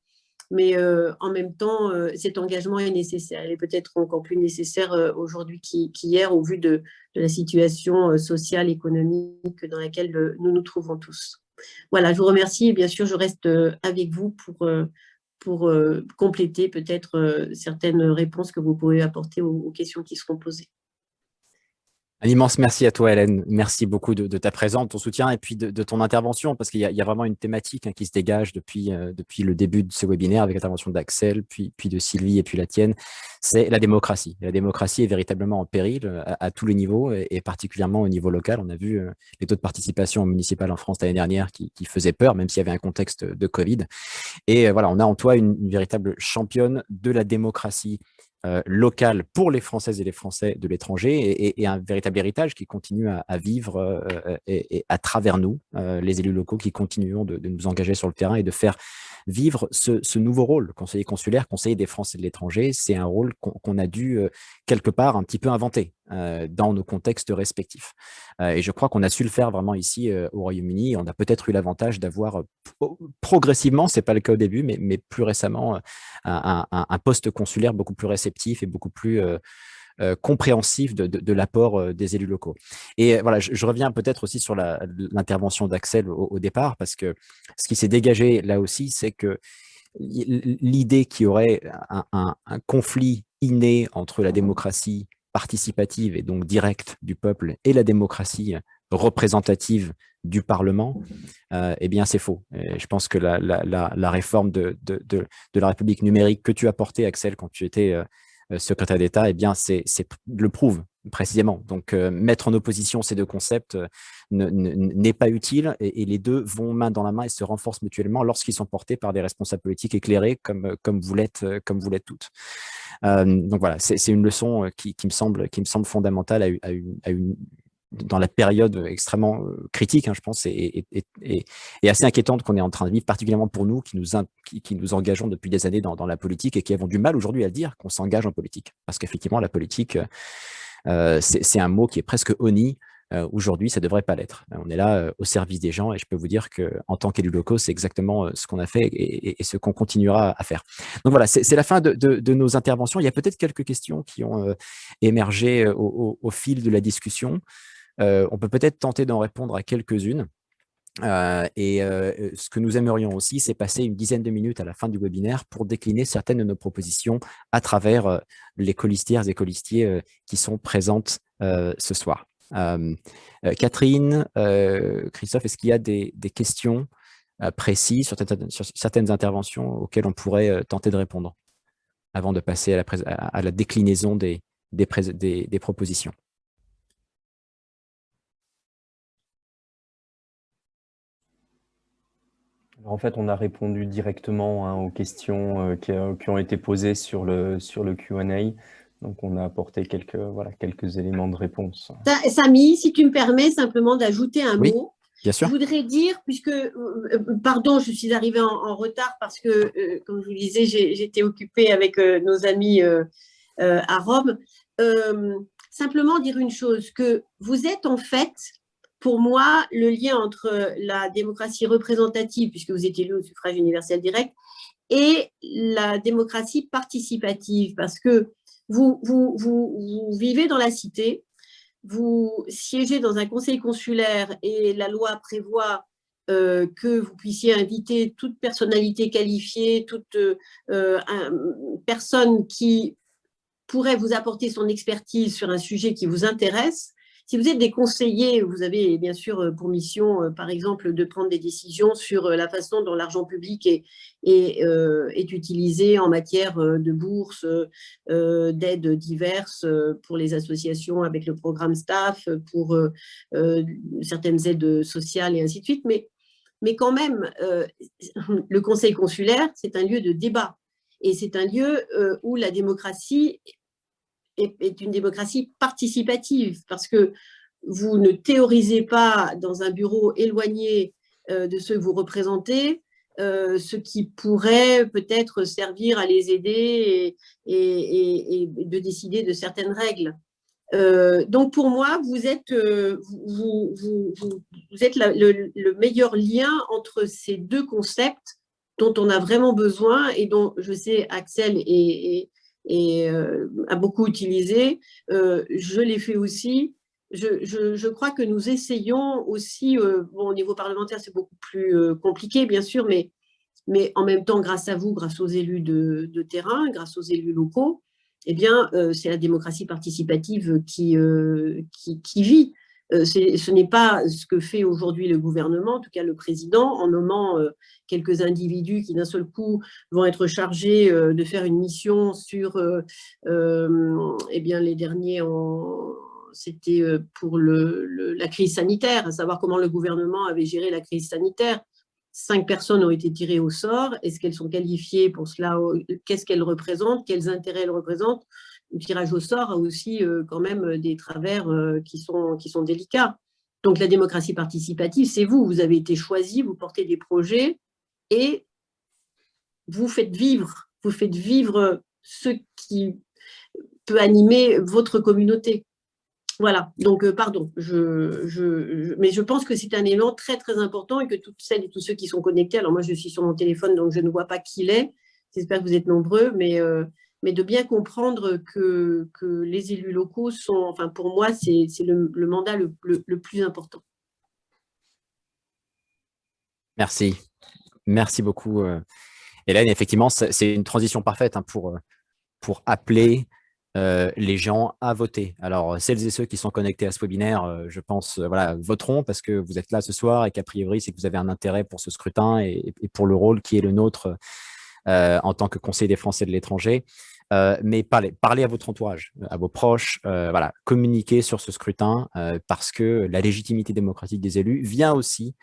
[SPEAKER 4] Mais en même temps, cet engagement est nécessaire. Il est peut-être encore plus nécessaire aujourd'hui qu'hier au vu de la situation sociale, économique dans laquelle nous nous trouvons tous. Voilà, je vous remercie et bien sûr, je reste avec vous pour compléter peut-être certaines réponses que vous pouvez apporter aux questions qui seront posées.
[SPEAKER 1] Un immense merci à toi, Hélène. Merci beaucoup de ta présence, de ton soutien et puis de ton intervention, parce qu'il y a vraiment une thématique qui se dégage depuis le début de ce webinaire avec l'intervention d'Axel, puis de Sylvie et puis la tienne. C'est la démocratie. La démocratie est véritablement en péril à tous les niveaux et particulièrement au niveau local. On a vu les taux de participation municipale en France l'année dernière qui faisaient peur, même s'il y avait un contexte de Covid. Et voilà, on a en toi une véritable championne de la démocratie locale pour les Françaises et les Français de l'étranger et un véritable héritage qui continue à vivre et à travers nous, les élus locaux qui continuons de nous engager sur le terrain et de faire vivre ce nouveau rôle. Conseiller consulaire, conseiller des Français de l'étranger, c'est un rôle qu'on a dû quelque part un petit peu inventer dans nos contextes respectifs. Et je crois qu'on a su le faire vraiment ici au Royaume-Uni. On a peut-être eu l'avantage d'avoir progressivement, ce n'est pas le cas au début, mais plus récemment, un poste consulaire beaucoup plus réceptif et beaucoup plus compréhensif de l'apport des élus locaux. Et voilà, je reviens peut-être aussi sur l'intervention d'Axel au départ, parce que ce qui s'est dégagé là aussi, c'est que l'idée qu'il y aurait un conflit inné entre la démocratie participative et donc directe du peuple et la démocratie représentative du Parlement, eh bien c'est faux. Et je pense que la réforme de la République numérique que tu as portée, Axel, quand tu étais secrétaire d'État, eh bien le prouve précisément. Donc mettre en opposition ces deux concepts n'est pas utile et les deux vont main dans la main et se renforcent mutuellement lorsqu'ils sont portés par des responsables politiques éclairés comme vous l'êtes toutes. Donc voilà, c'est une leçon qui me semble fondamentale dans la période extrêmement critique, hein, je pense, et assez inquiétante qu'on est en train de vivre, particulièrement pour nous qui nous engageons depuis des années dans la politique et qui avons du mal aujourd'hui à dire qu'on s'engage en politique. Parce qu'effectivement, la politique, c'est un mot qui est presque honni. Aujourd'hui, ça ne devrait pas l'être. On est là au service des gens et je peux vous dire qu'en tant qu'élus locaux, c'est exactement ce qu'on a fait et ce qu'on continuera à faire. Donc voilà, c'est la fin de nos interventions. Il y a peut-être quelques questions qui ont émergé au fil de la discussion. On peut peut-être tenter d'en répondre à quelques-unes. Ce que nous aimerions aussi, c'est passer une dizaine de minutes à la fin du webinaire pour décliner certaines de nos propositions à travers les colistières et colistiers qui sont présentes ce soir. Catherine, Christophe, est-ce qu'il y a des questions précises sur certaines interventions auxquelles on pourrait tenter de répondre avant de passer à la déclinaison des propositions?
[SPEAKER 5] En fait, on a répondu directement aux questions qui ont été posées sur le Q&A. Donc, on a apporté quelques éléments de réponse.
[SPEAKER 4] Samy, si tu me permets simplement d'ajouter un mot.
[SPEAKER 1] Bien sûr.
[SPEAKER 4] Je voudrais dire, puisque, pardon, je suis arrivée en retard parce que, comme je vous le disais, j'étais occupée avec nos amis à Rome. Simplement dire une chose, que vous êtes en fait, pour moi, le lien entre la démocratie représentative, puisque vous êtes élu au suffrage universel direct, et la démocratie participative, parce que vous vivez dans la cité, vous siégez dans un conseil consulaire et la loi prévoit que vous puissiez inviter toute personnalité qualifiée, toute personne qui pourrait vous apporter son expertise sur un sujet qui vous intéresse. Si vous êtes des conseillers, vous avez bien sûr pour mission, par exemple, de prendre des décisions sur la façon dont l'argent public est utilisé en matière de bourses, d'aides diverses pour les associations avec le programme STAFF, pour certaines aides sociales et ainsi de suite. Mais quand même, le conseil consulaire, c'est un lieu de débat. Et c'est un lieu où la démocratie est une démocratie participative, parce que vous ne théorisez pas dans un bureau éloigné de ceux que vous représentez, ce qui pourrait peut-être servir à les aider et de décider de certaines règles. Donc pour moi, vous êtes le meilleur lien entre ces deux concepts dont on a vraiment besoin et dont je sais Axel a beaucoup utilisé. Je l'ai fait aussi. Je crois que nous essayons aussi, au niveau parlementaire, c'est beaucoup plus compliqué, bien sûr, mais en même temps, grâce à vous, grâce aux élus de terrain, grâce aux élus locaux, eh bien, c'est la démocratie participative qui vit. Ce n'est pas ce que fait aujourd'hui le gouvernement, en tout cas le président, en nommant quelques individus qui d'un seul coup vont être chargés de faire une mission sur eh bien, les derniers, c'était pour la crise sanitaire, à savoir comment le gouvernement avait géré la crise sanitaire. 5 personnes ont été tirées au sort. Est-ce qu'elles sont qualifiées pour cela? Qu'est-ce qu'elles représentent? Quels intérêts elles représentent? Le tirage au sort a aussi quand même des travers qui sont délicats. Donc, la démocratie participative, c'est vous. Vous avez été choisi, vous portez des projets et vous faites vivre ce qui peut animer votre communauté. Voilà, donc pardon, mais je pense que c'est un élément très très important et que toutes celles et tous ceux qui sont connectés, alors moi je suis sur mon téléphone donc je ne vois pas qui il est, j'espère que vous êtes nombreux, mais de bien comprendre que les élus locaux sont, enfin pour moi c'est le mandat le plus important.
[SPEAKER 1] Merci. Merci beaucoup, Hélène. Effectivement, c'est une transition parfaite hein, pour appeler les gens à voter. Alors, celles et ceux qui sont connectés à ce webinaire, je pense, voilà, voteront parce que vous êtes là ce soir et qu'a priori, c'est que vous avez un intérêt pour ce scrutin et pour le rôle qui est le nôtre en tant que conseiller des Français de l'étranger. Mais parlez à votre entourage, à vos proches, voilà, communiquez sur ce scrutin parce que la légitimité démocratique des élus vient aussi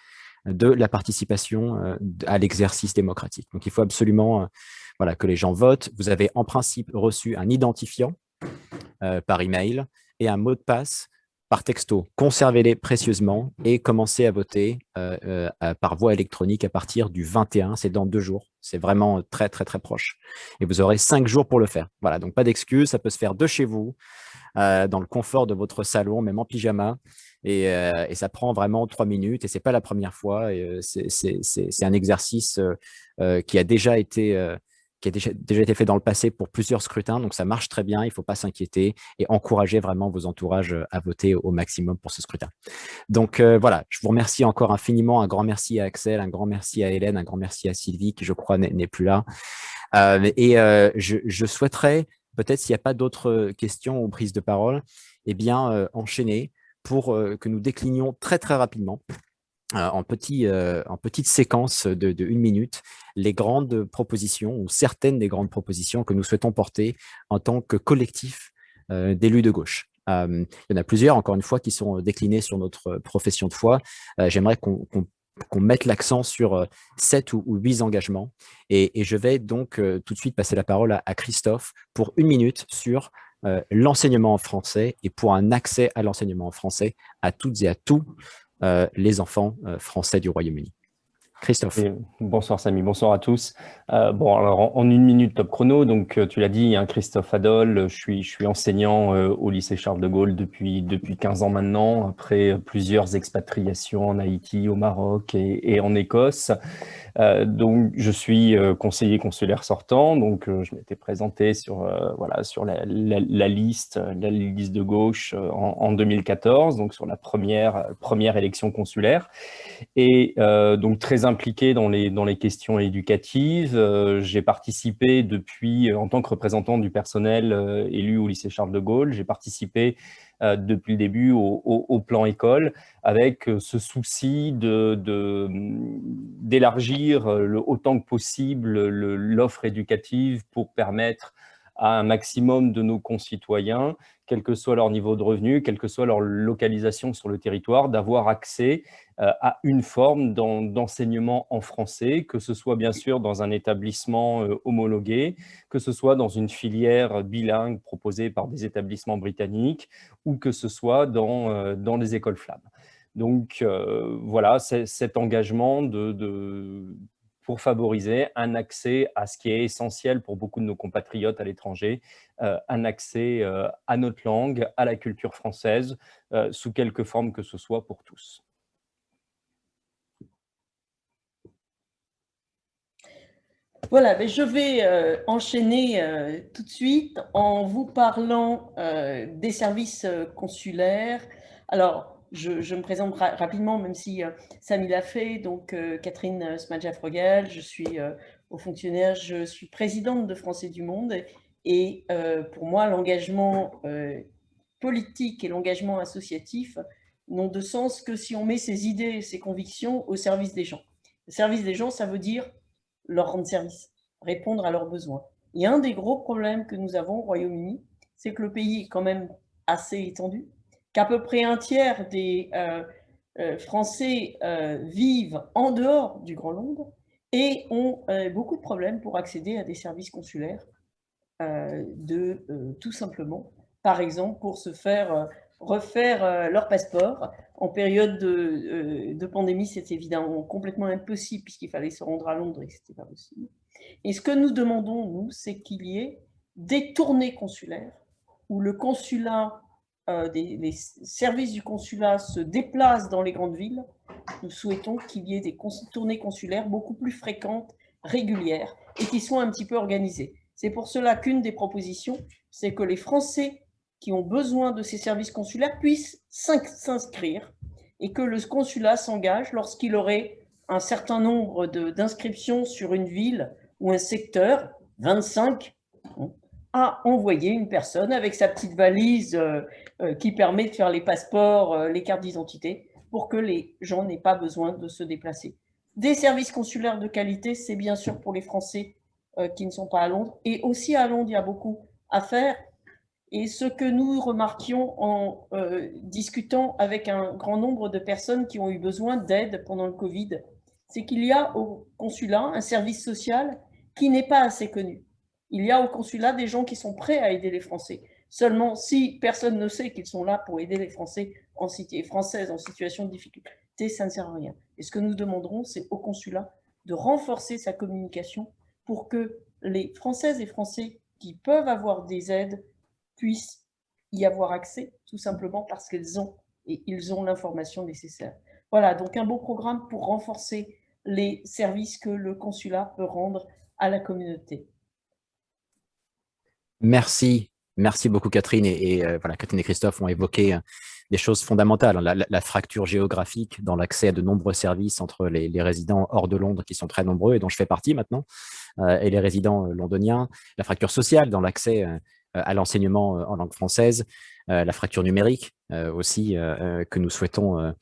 [SPEAKER 1] de la participation à l'exercice démocratique. Donc, il faut absolument voilà, que les gens votent. Vous avez en principe reçu un identifiant par email et un mot de passe par texto. Conservez-les précieusement et commencez à voter par voie électronique à partir du 21. C'est dans 2 jours. C'est vraiment très, très, très proche. Et vous aurez 5 jours pour le faire. Voilà, donc pas d'excuses. Ça peut se faire de chez vous, dans le confort de votre salon, même en pyjama. Et ça prend vraiment 3 minutes et c'est pas la première fois. C'est un exercice qui a déjà été fait dans le passé pour plusieurs scrutins, donc ça marche très bien, il ne faut pas s'inquiéter et encourager vraiment vos entourages à voter au maximum pour ce scrutin. Donc voilà, je vous remercie encore infiniment, un grand merci à Axel, un grand merci à Hélène, un grand merci à Sylvie qui je crois n'est plus là. Je souhaiterais, peut-être s'il n'y a pas d'autres questions ou prises de parole, eh bien enchaîner pour que nous déclinions très très rapidement en petite séquence de 1 minute, les grandes propositions ou certaines des grandes propositions que nous souhaitons porter en tant que collectif d'élus de gauche. Il y en a plusieurs, encore une fois, qui sont déclinées sur notre profession de foi. J'aimerais qu'on mette l'accent sur 7 ou 8 engagements. Et je vais donc tout de suite passer la parole à Christophe pour 1 minute sur l'enseignement en français et pour un accès à l'enseignement en français à toutes et à tous les enfants français du Royaume-Uni. Christophe.
[SPEAKER 5] Et bonsoir Samy, bonsoir à tous. Bon, alors en 1 minute top chrono, donc tu l'as dit, hein, Christophe Adol, je suis enseignant au lycée Charles de Gaulle depuis 15 ans maintenant, après plusieurs expatriations en Haïti, au Maroc et en Écosse. Donc, je suis conseiller consulaire sortant, donc je m'étais présenté sur, voilà, sur la liste de gauche en 2014, donc sur la première élection consulaire. Et donc, très impliqué dans les questions éducatives. J'ai participé depuis, en tant que représentant du personnel élu au lycée Charles de Gaulle, j'ai participé depuis le début au plan école, avec ce souci d'élargir autant que possible l'offre éducative pour permettre à un maximum de nos concitoyens, quel que soit leur niveau de revenu, quelle que soit leur localisation sur le territoire, d'avoir accès à une forme d'enseignement en français, que ce soit bien sûr dans un établissement homologué, que ce soit dans une filière bilingue proposée par des établissements britanniques, ou que ce soit dans les écoles flammes. Donc voilà, cet engagement pour favoriser un accès à ce qui est essentiel pour beaucoup de nos compatriotes à l'étranger, un accès à notre langue, à la culture française, sous quelque forme que ce soit pour tous.
[SPEAKER 6] Voilà, mais je vais enchaîner tout de suite en vous parlant des services consulaires. Alors, je me présente rapidement, même si Samy l'a fait. Donc, Catherine Smadja-Frogel, je suis haut fonctionnaire, je suis présidente de Français du Monde. Et pour moi, l'engagement politique et l'engagement associatif n'ont de sens que si on met ses idées et ses convictions au service des gens. Le service des gens, ça veut dire leur rendre service, répondre à leurs besoins. Et un des gros problèmes que nous avons au Royaume-Uni, c'est que le pays est quand même assez étendu, qu'à peu près un tiers des Français vivent en dehors du Grand Londres et ont beaucoup de problèmes pour accéder à des services consulaires, tout simplement, par exemple, pour se faire refaire leur passeport. En période de pandémie, c'est évidemment complètement impossible puisqu'il fallait se rendre à Londres et que ce n'était pas possible. Et ce que nous demandons, nous, c'est qu'il y ait des tournées consulaires où le consulat, les services du consulat se déplacent dans les grandes villes. Nous souhaitons qu'il y ait des tournées consulaires beaucoup plus fréquentes, régulières, et qui soient un petit peu organisées. C'est pour cela qu'une des propositions, c'est que les Français qui ont besoin de ces services consulaires puissent s'inscrire et que le consulat s'engage lorsqu'il aurait un certain nombre d'inscriptions sur une ville ou un secteur, 25, à envoyer une personne avec sa petite valise qui permet de faire les passeports, les cartes d'identité, pour que les gens n'aient pas besoin de se déplacer. Des services consulaires de qualité, c'est bien sûr pour les Français qui ne sont pas à Londres. Et aussi à Londres, il y a beaucoup à faire. Et ce que nous remarquions en discutant avec un grand nombre de personnes qui ont eu besoin d'aide pendant le Covid, c'est qu'il y a au consulat un service social qui n'est pas assez connu. Il y a au consulat des gens qui sont prêts à aider les Français. Seulement, si personne ne sait qu'ils sont là pour aider les Français françaises en situation de difficulté, ça ne sert à rien. Et ce que nous demanderons, c'est au consulat de renforcer sa communication pour que les Françaises et Français qui peuvent avoir des aides puissent y avoir accès, tout simplement parce qu'ils ont l'information nécessaire. Voilà, donc un beau programme pour renforcer les services que le consulat peut rendre à la communauté.
[SPEAKER 1] Merci beaucoup Catherine. Voilà, Catherine et Christophe ont évoqué des choses fondamentales, la fracture géographique dans l'accès à de nombreux services entre les résidents hors de Londres qui sont très nombreux et dont je fais partie maintenant, et les résidents londoniens, la fracture sociale dans l'accès à l'enseignement en langue française, la fracture numérique aussi que nous souhaitons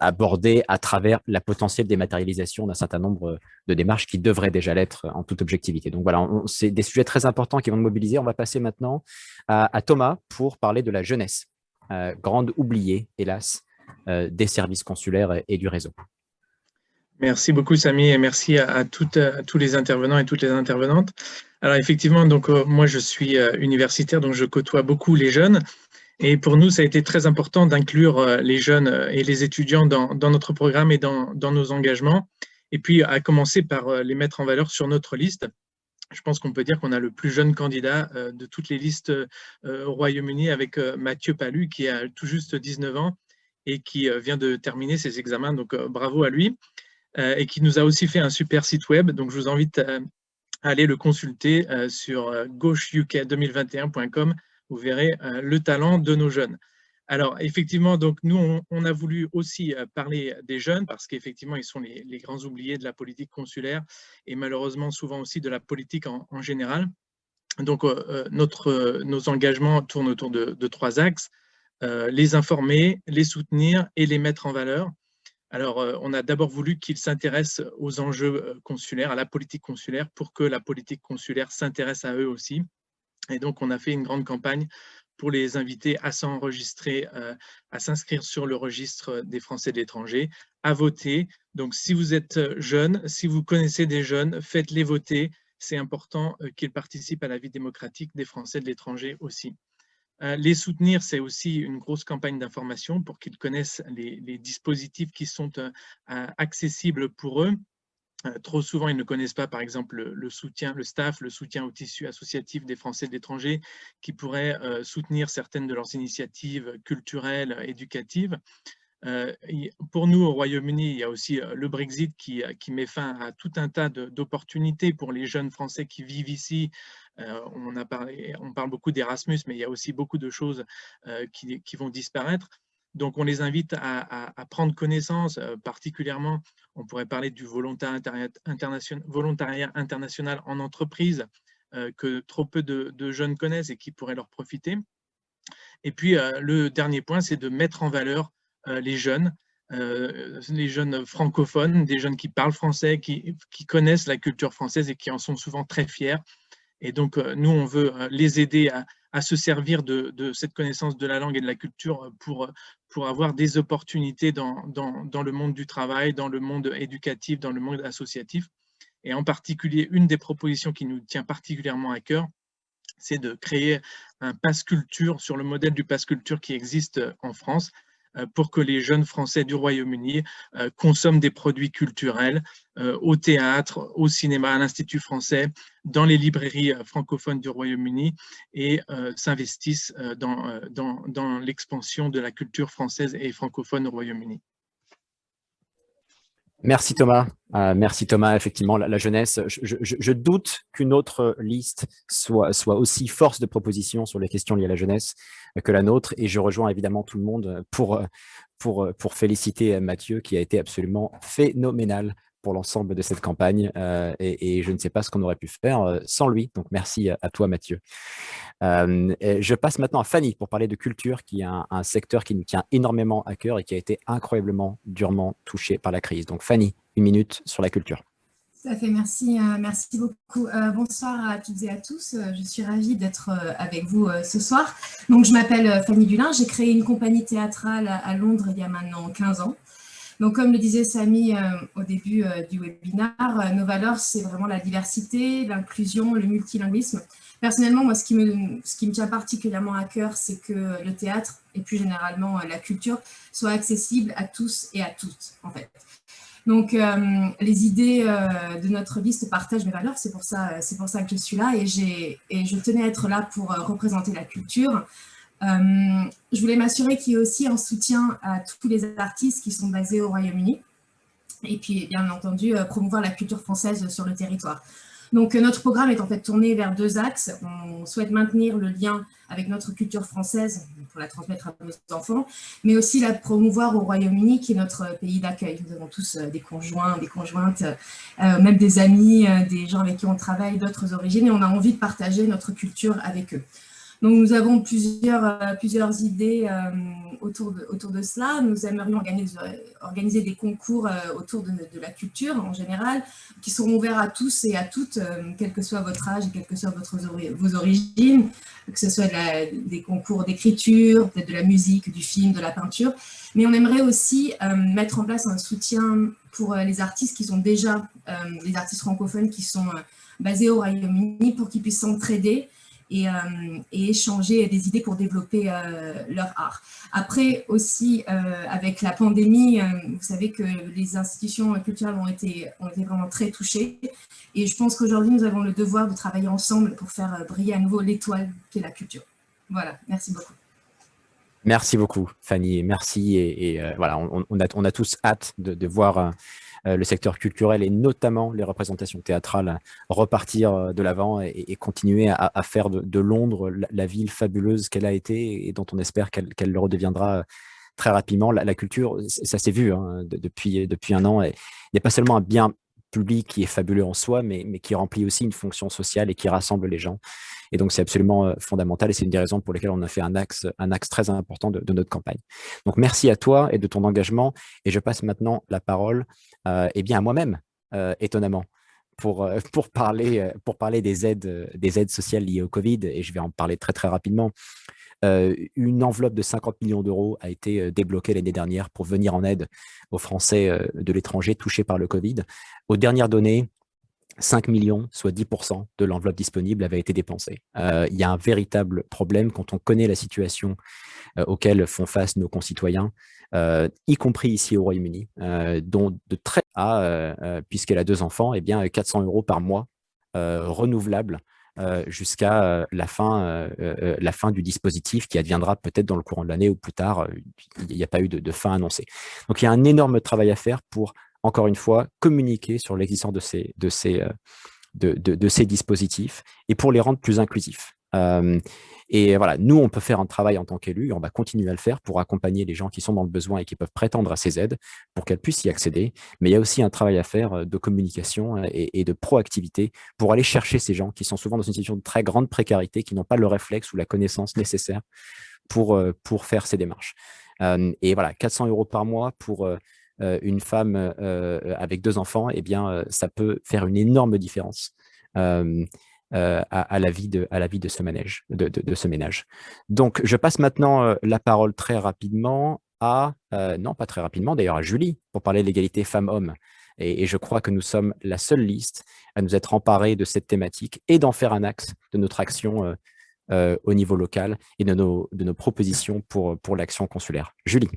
[SPEAKER 1] aborder à travers la potentielle dématérialisation d'un certain nombre de démarches qui devraient déjà l'être en toute objectivité. Donc voilà, c'est des sujets très importants qui vont nous mobiliser. On va passer maintenant à Thomas pour parler de la jeunesse, grande oubliée, hélas, des services consulaires et du réseau.
[SPEAKER 7] Merci beaucoup Samy et merci à tous les intervenants et toutes les intervenantes. Alors effectivement, donc moi je suis universitaire, donc je côtoie beaucoup les jeunes. Et pour nous, ça a été très important d'inclure les jeunes et les étudiants dans notre programme et dans nos engagements. Et puis, à commencer par les mettre en valeur sur notre liste. Je pense qu'on peut dire qu'on a le plus jeune candidat de toutes les listes au Royaume-Uni avec Mathieu Pallu, qui a tout juste 19 ans et qui vient de terminer ses examens. Donc, bravo à lui. Et qui nous a aussi fait un super site web. Donc, je vous invite à aller le consulter sur gaucheuk2021.com. Vous verrez le talent de nos jeunes. Alors, effectivement, donc nous, on a voulu aussi parler des jeunes parce qu'effectivement, ils sont les grands oubliés de la politique consulaire et malheureusement, souvent aussi de la politique en général. Donc, nos engagements tournent autour de 3 axes, les informer, les soutenir et les mettre en valeur. Alors, on a d'abord voulu qu'ils s'intéressent aux enjeux consulaires, à la politique consulaire, pour que la politique consulaire s'intéresse à eux aussi. Et donc, on a fait une grande campagne pour les inviter à s'enregistrer, à s'inscrire sur le registre des Français de l'étranger, à voter. Donc, si vous êtes jeune, si vous connaissez des jeunes, faites-les voter. C'est important qu'ils participent à la vie démocratique des Français de l'étranger aussi. Les soutenir, c'est aussi une grosse campagne d'information pour qu'ils connaissent les dispositifs qui sont accessibles pour eux. Trop souvent, ils ne connaissent pas, par exemple, le soutien au tissu associatif des Français de l'étranger qui pourrait soutenir certaines de leurs initiatives culturelles, éducatives. Pour nous, au Royaume-Uni, il y a aussi le Brexit qui met fin à tout un tas d'opportunités pour les jeunes Français qui vivent ici. On parle beaucoup d'Erasmus, mais il y a aussi beaucoup de choses qui vont disparaître. Donc, on les invite à prendre connaissance, particulièrement, on pourrait parler du volontariat international en entreprise, que trop peu de jeunes connaissent et qui pourraient leur profiter. Et puis, le dernier point, c'est de mettre en valeur les jeunes francophones, des jeunes qui parlent français, qui connaissent la culture française et qui en sont souvent très fiers. Et donc, nous, on veut les aider à se servir de cette connaissance de la langue et de la culture pour avoir des opportunités dans le monde du travail, dans le monde éducatif, dans le monde associatif. Et en particulier, une des propositions qui nous tient particulièrement à cœur, c'est de créer un pass culture sur le modèle du pass culture qui existe en France, pour que les jeunes Français du Royaume-Uni consomment des produits culturels au théâtre, au cinéma, à l'Institut français, dans les librairies francophones du Royaume-Uni et s'investissent dans l'expansion de la culture française et francophone au Royaume-Uni.
[SPEAKER 1] Merci Thomas. Merci Thomas. Effectivement, la jeunesse, je doute qu'une autre liste soit aussi force de proposition sur les questions liées à la jeunesse que la nôtre. Et je rejoins évidemment tout le monde pour féliciter Mathieu qui a été absolument phénoménal pour l'ensemble de cette campagne. Et je ne sais pas ce qu'on aurait pu faire sans lui. Donc merci à toi Mathieu. Je passe maintenant à Fanny pour parler de culture, qui est un secteur qui nous tient énormément à cœur et qui a été incroyablement durement touché par la crise. Donc Fanny, 1 minute sur la culture.
[SPEAKER 8] Tout à fait, merci beaucoup. Bonsoir à toutes et à tous. Je suis ravie d'être avec vous ce soir. Donc, je m'appelle Fanny Dulin. J'ai créé une compagnie théâtrale à Londres il y a maintenant 15 ans. Donc, comme le disait Samy au début du webinaire, nos valeurs, c'est vraiment la diversité, l'inclusion, le multilinguisme. Personnellement, moi, ce qui me tient particulièrement à cœur, c'est que le théâtre et plus généralement la culture soit accessible à tous et à toutes, en fait. Donc, les idées de notre liste partagent mes valeurs, c'est pour ça que je suis là et je tenais à être là pour représenter la culture. Je voulais m'assurer qu'il y ait aussi un soutien à tous les artistes qui sont basés au Royaume-Uni et puis, bien entendu, promouvoir la culture française sur le territoire. Donc, notre programme est en fait tourné vers 2 axes. On souhaite maintenir le lien avec notre culture française pour la transmettre à nos enfants, mais aussi la promouvoir au Royaume-Uni, qui est notre pays d'accueil. Nous avons tous des conjoints, des conjointes, même des amis, des gens avec qui on travaille, d'autres origines, et on a envie de partager notre culture avec eux. Donc, nous avons plusieurs idées autour de cela. Nous aimerions organiser des concours autour de la culture en général, qui seront ouverts à tous et à toutes, quel que soit votre âge et quelles que soient vos origines, que ce soit des concours d'écriture, peut-être de la musique, du film, de la peinture. Mais on aimerait aussi mettre en place un soutien pour les artistes qui sont déjà, les artistes francophones qui sont basés au Royaume-Uni, pour qu'ils puissent s'entraider et échanger des idées pour développer leur art. Après aussi, avec la pandémie, vous savez que les institutions culturelles ont été vraiment très touchées. Et je pense qu'aujourd'hui, nous avons le devoir de travailler ensemble pour faire briller à nouveau l'étoile qu'est la culture. Voilà, merci beaucoup.
[SPEAKER 1] Merci beaucoup, Fanny. Merci. Et voilà, on a tous hâte de voir le secteur culturel et notamment les représentations théâtrales repartir de l'avant et continuer à faire de Londres la ville fabuleuse qu'elle a été et dont on espère qu'elle le redeviendra très rapidement. La culture, ça s'est vu depuis 1 an. Il n'y a pas seulement un bien public qui est fabuleux en soi, mais qui remplit aussi une fonction sociale et qui rassemble les gens. Et donc, c'est absolument fondamental et c'est une des raisons pour lesquelles on a fait un axe très important de notre campagne. Donc, merci à toi et de ton engagement. Et je passe maintenant la parole à moi-même, étonnamment, pour parler des aides sociales liées au Covid. Et je vais en parler très, très rapidement. Une enveloppe de 50 millions d'euros a été débloquée l'année dernière pour venir en aide aux Français de l'étranger touchés par le Covid. Aux dernières données, 5 millions, soit 10% de l'enveloppe disponible avait été dépensée. Il y a un véritable problème quand on connaît la situation auxquelles font face nos concitoyens, y compris ici au Royaume-Uni, dont de très puisqu'elle a 2 enfants, 400 € par mois renouvelables jusqu'à la fin du dispositif qui adviendra peut-être dans le courant de l'année ou plus tard. Il n'y a pas eu de fin annoncée. Donc, il y a un énorme travail à faire pour, encore une fois, communiquer sur l'existence de ces dispositifs et pour les rendre plus inclusifs. Et voilà, nous, on peut faire un travail en tant qu'élus et on va continuer à le faire pour accompagner les gens qui sont dans le besoin et qui peuvent prétendre à ces aides pour qu'elles puissent y accéder. Mais il y a aussi un travail à faire de communication et de proactivité pour aller chercher ces gens qui sont souvent dans une situation de très grande précarité, qui n'ont pas le réflexe ou la connaissance nécessaire pour faire ces démarches. Et voilà, 400 € par mois pour une femme avec 2 enfants, ça peut faire une énorme différence. à la vie de ce ménage. Donc, je passe maintenant la parole très rapidement à, non pas très rapidement d'ailleurs, à Julie, pour parler de l'égalité femmes-hommes. Et je crois que nous sommes la seule liste à nous être emparés de cette thématique et d'en faire un axe de notre action au niveau local et de nos propositions pour l'action consulaire. Julie.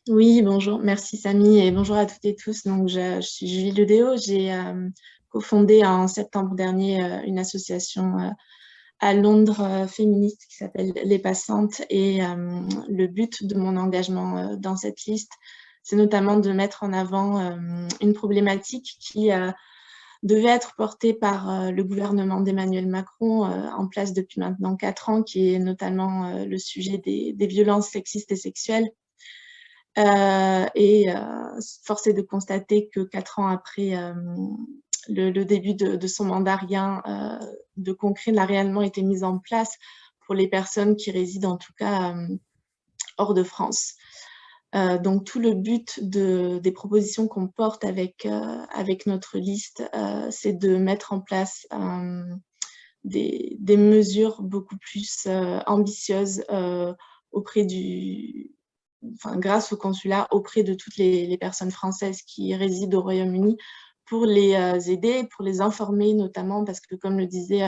[SPEAKER 9] Oui, bonjour, merci Samy et bonjour à toutes et tous. Donc, je suis Julie Ledéo, j'ai cofondé en septembre dernier une association à Londres féministe qui s'appelle Les Passantes et le but de mon engagement dans cette liste, c'est notamment de mettre en avant une problématique qui devait être portée par le gouvernement d'Emmanuel Macron en place depuis maintenant 4 ans, qui est notamment le sujet des violences sexistes et sexuelles. Force est de constater que 4 ans après le début de son mandat, rien de concret n'a réellement été mis en place pour les personnes qui résident en tout cas hors de France. Donc tout le but des propositions qu'on porte avec notre liste, c'est de mettre en place des mesures beaucoup plus ambitieuses auprès grâce au consulat auprès de toutes les personnes françaises qui résident au Royaume-Uni pour les aider, pour les informer notamment parce que comme le disait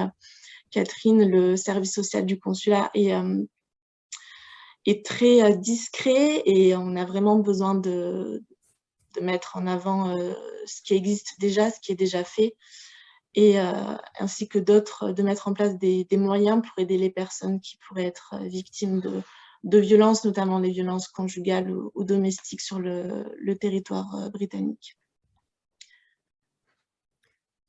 [SPEAKER 9] Catherine, le service social du consulat est très discret et on a vraiment besoin de mettre en avant ce qui existe déjà, ce qui est déjà fait et ainsi que d'autres, de mettre en place des moyens pour aider les personnes qui pourraient être victimes de violences, notamment les violences conjugales ou domestiques sur le territoire britannique.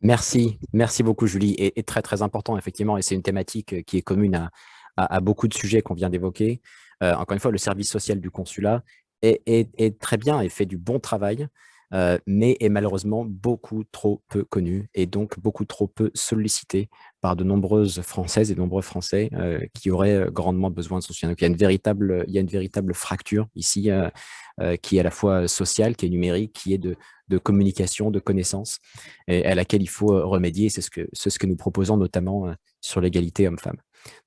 [SPEAKER 1] Merci beaucoup Julie, et très très important effectivement, et c'est une thématique qui est commune à beaucoup de sujets qu'on vient d'évoquer. Encore une fois, le service social du consulat est très bien et fait du bon travail, mais est malheureusement beaucoup trop peu connu et donc beaucoup trop peu sollicité par de nombreuses Françaises et de nombreux Français qui auraient grandement besoin de son soutien. Donc il y a une véritable fracture ici qui est à la fois sociale, qui est numérique, qui est de communication, de connaissances, et à laquelle il faut remédier. C'est ce que nous proposons notamment sur l'égalité homme-femme.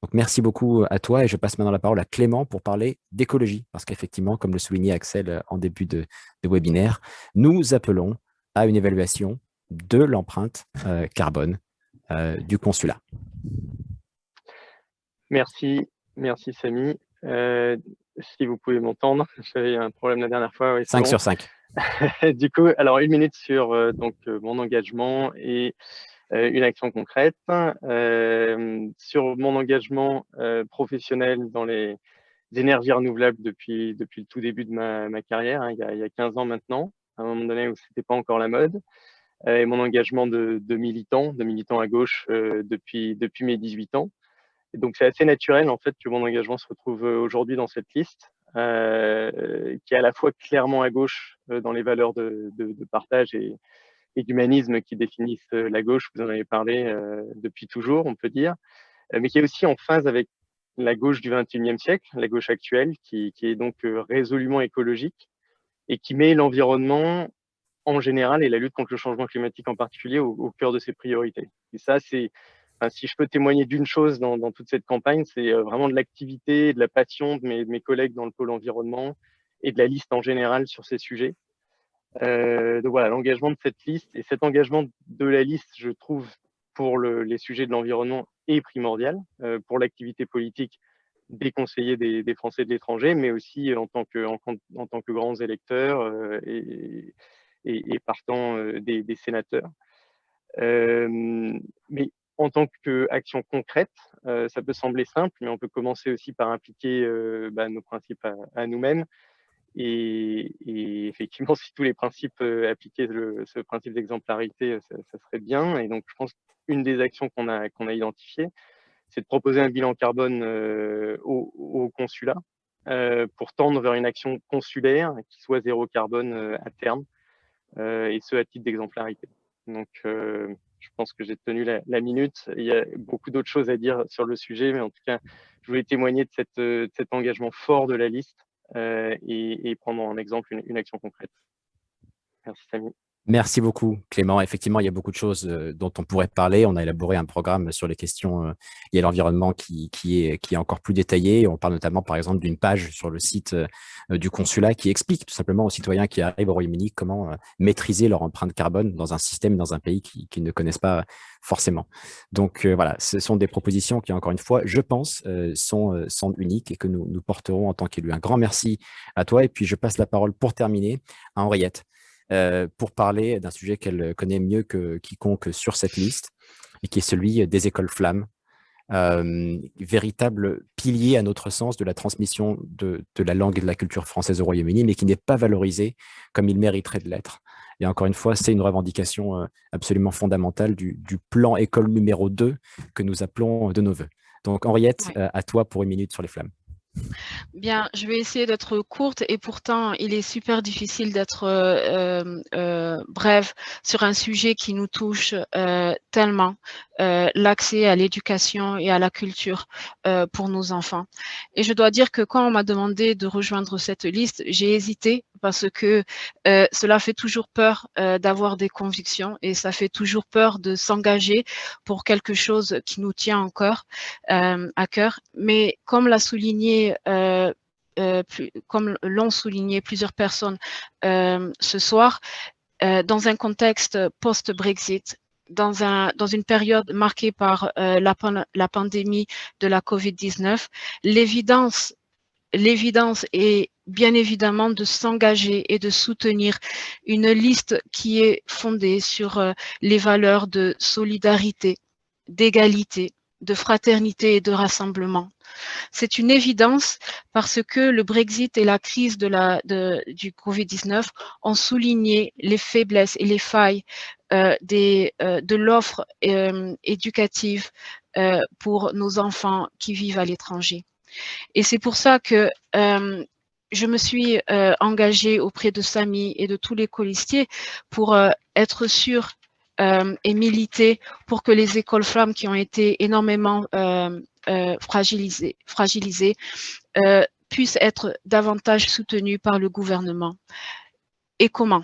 [SPEAKER 1] Donc, merci beaucoup à toi et je passe maintenant la parole à Clément pour parler d'écologie parce qu'effectivement, comme le soulignait Axel en début de webinaire, nous appelons à une évaluation de l'empreinte carbone du consulat.
[SPEAKER 10] Merci Samy. Si vous pouvez m'entendre, j'avais un problème la dernière fois. Oui,
[SPEAKER 1] 5 sur 5.
[SPEAKER 10] Du coup, alors 1 minute sur mon engagement et une action concrète. Sur mon engagement professionnel dans les énergies renouvelables depuis le tout début de ma carrière, hein, il y a 15 ans maintenant, à un moment donné où ce n'était pas encore la mode, et mon engagement de militant à gauche depuis mes 18 ans. Et donc, c'est assez naturel en fait que mon engagement se retrouve aujourd'hui dans cette liste, qui est à la fois clairement à gauche dans les valeurs de partage et d'humanisme qui définissent la gauche, vous en avez parlé depuis toujours, on peut dire, mais qui est aussi en phase avec la gauche du XXIe siècle, la gauche actuelle, qui est donc résolument écologique et qui met l'environnement en général et la lutte contre le changement climatique en particulier au cœur de ses priorités. Et ça, c'est, enfin, si je peux témoigner d'une chose dans toute cette campagne, c'est vraiment de l'activité, de la passion de mes collègues dans le pôle environnement et de la liste en général sur ces sujets. Donc voilà, l'engagement de cette liste et cet engagement de la liste, je trouve, pour les sujets de l'environnement est primordial pour l'activité politique des conseillers des Français de l'étranger, mais aussi en tant que grands électeurs et partant des sénateurs. Mais en tant qu'action concrète, ça peut sembler simple, mais on peut commencer aussi par impliquer nos principes à nous-mêmes. Et effectivement, si tous les principes appliquaient ce principe d'exemplarité, ça serait bien. Et donc, je pense qu'une des actions qu'on a identifiées, c'est de proposer un bilan carbone au consulat pour tendre vers une action consulaire qui soit zéro carbone à terme, et ce, à titre d'exemplarité. Donc, je pense que j'ai tenu la minute. Il y a beaucoup d'autres choses à dire sur le sujet, mais en tout cas, je voulais témoigner de cet engagement fort de la liste et prendre en exemple une action concrète. Merci Samy.
[SPEAKER 1] Merci beaucoup, Clément. Effectivement, il y a beaucoup de choses dont on pourrait parler. On a élaboré un programme sur les questions liées à l'environnement qui est encore plus détaillé. On parle notamment, par exemple, d'une page sur le site du consulat qui explique tout simplement aux citoyens qui arrivent au Royaume-Uni comment maîtriser leur empreinte carbone dans un système, dans un pays qu'ils ne connaissent pas forcément. Donc voilà, ce sont des propositions qui, encore une fois, je pense, sont uniques et que nous porterons en tant qu'élus. Un grand merci à toi. Et puis, je passe la parole pour terminer à Henriette. Pour parler d'un sujet qu'elle connaît mieux que quiconque sur cette liste, et qui est celui des écoles flammes, véritable pilier à notre sens de la transmission de la langue et de la culture française au Royaume-Uni, mais qui n'est pas valorisé comme il mériterait de l'être. Et encore une fois, c'est une revendication absolument fondamentale du plan école numéro 2 que nous appelons de nos voeux. Donc Henriette, à toi pour 1 minute sur les flammes.
[SPEAKER 11] Bien, je vais essayer d'être courte et pourtant il est super difficile d'être brève sur un sujet qui nous touche tellement, l'accès à l'éducation et à la culture pour nos enfants. Et je dois dire que quand on m'a demandé de rejoindre cette liste, j'ai hésité parce que cela fait toujours peur d'avoir des convictions et ça fait toujours peur de s'engager pour quelque chose qui nous tient encore à cœur. Mais comme l'a souligné comme l'ont souligné plusieurs personnes ce soir, dans un contexte post-Brexit, dans une période marquée par la pandémie de la COVID-19, l'évidence est bien évidemment de s'engager et de soutenir une liste qui est fondée sur les valeurs de solidarité, d'égalité, de fraternité et de rassemblement. C'est une évidence parce que le Brexit et la crise du Covid-19 ont souligné les faiblesses et les failles de l'offre éducative pour nos enfants qui vivent à l'étranger. Et c'est pour ça que je me suis engagée auprès de Samy et de tous les colistiers pour être sûre et militer pour que les écoles flammes qui ont été énormément fragilisées puissent être davantage soutenues par le gouvernement. Et comment?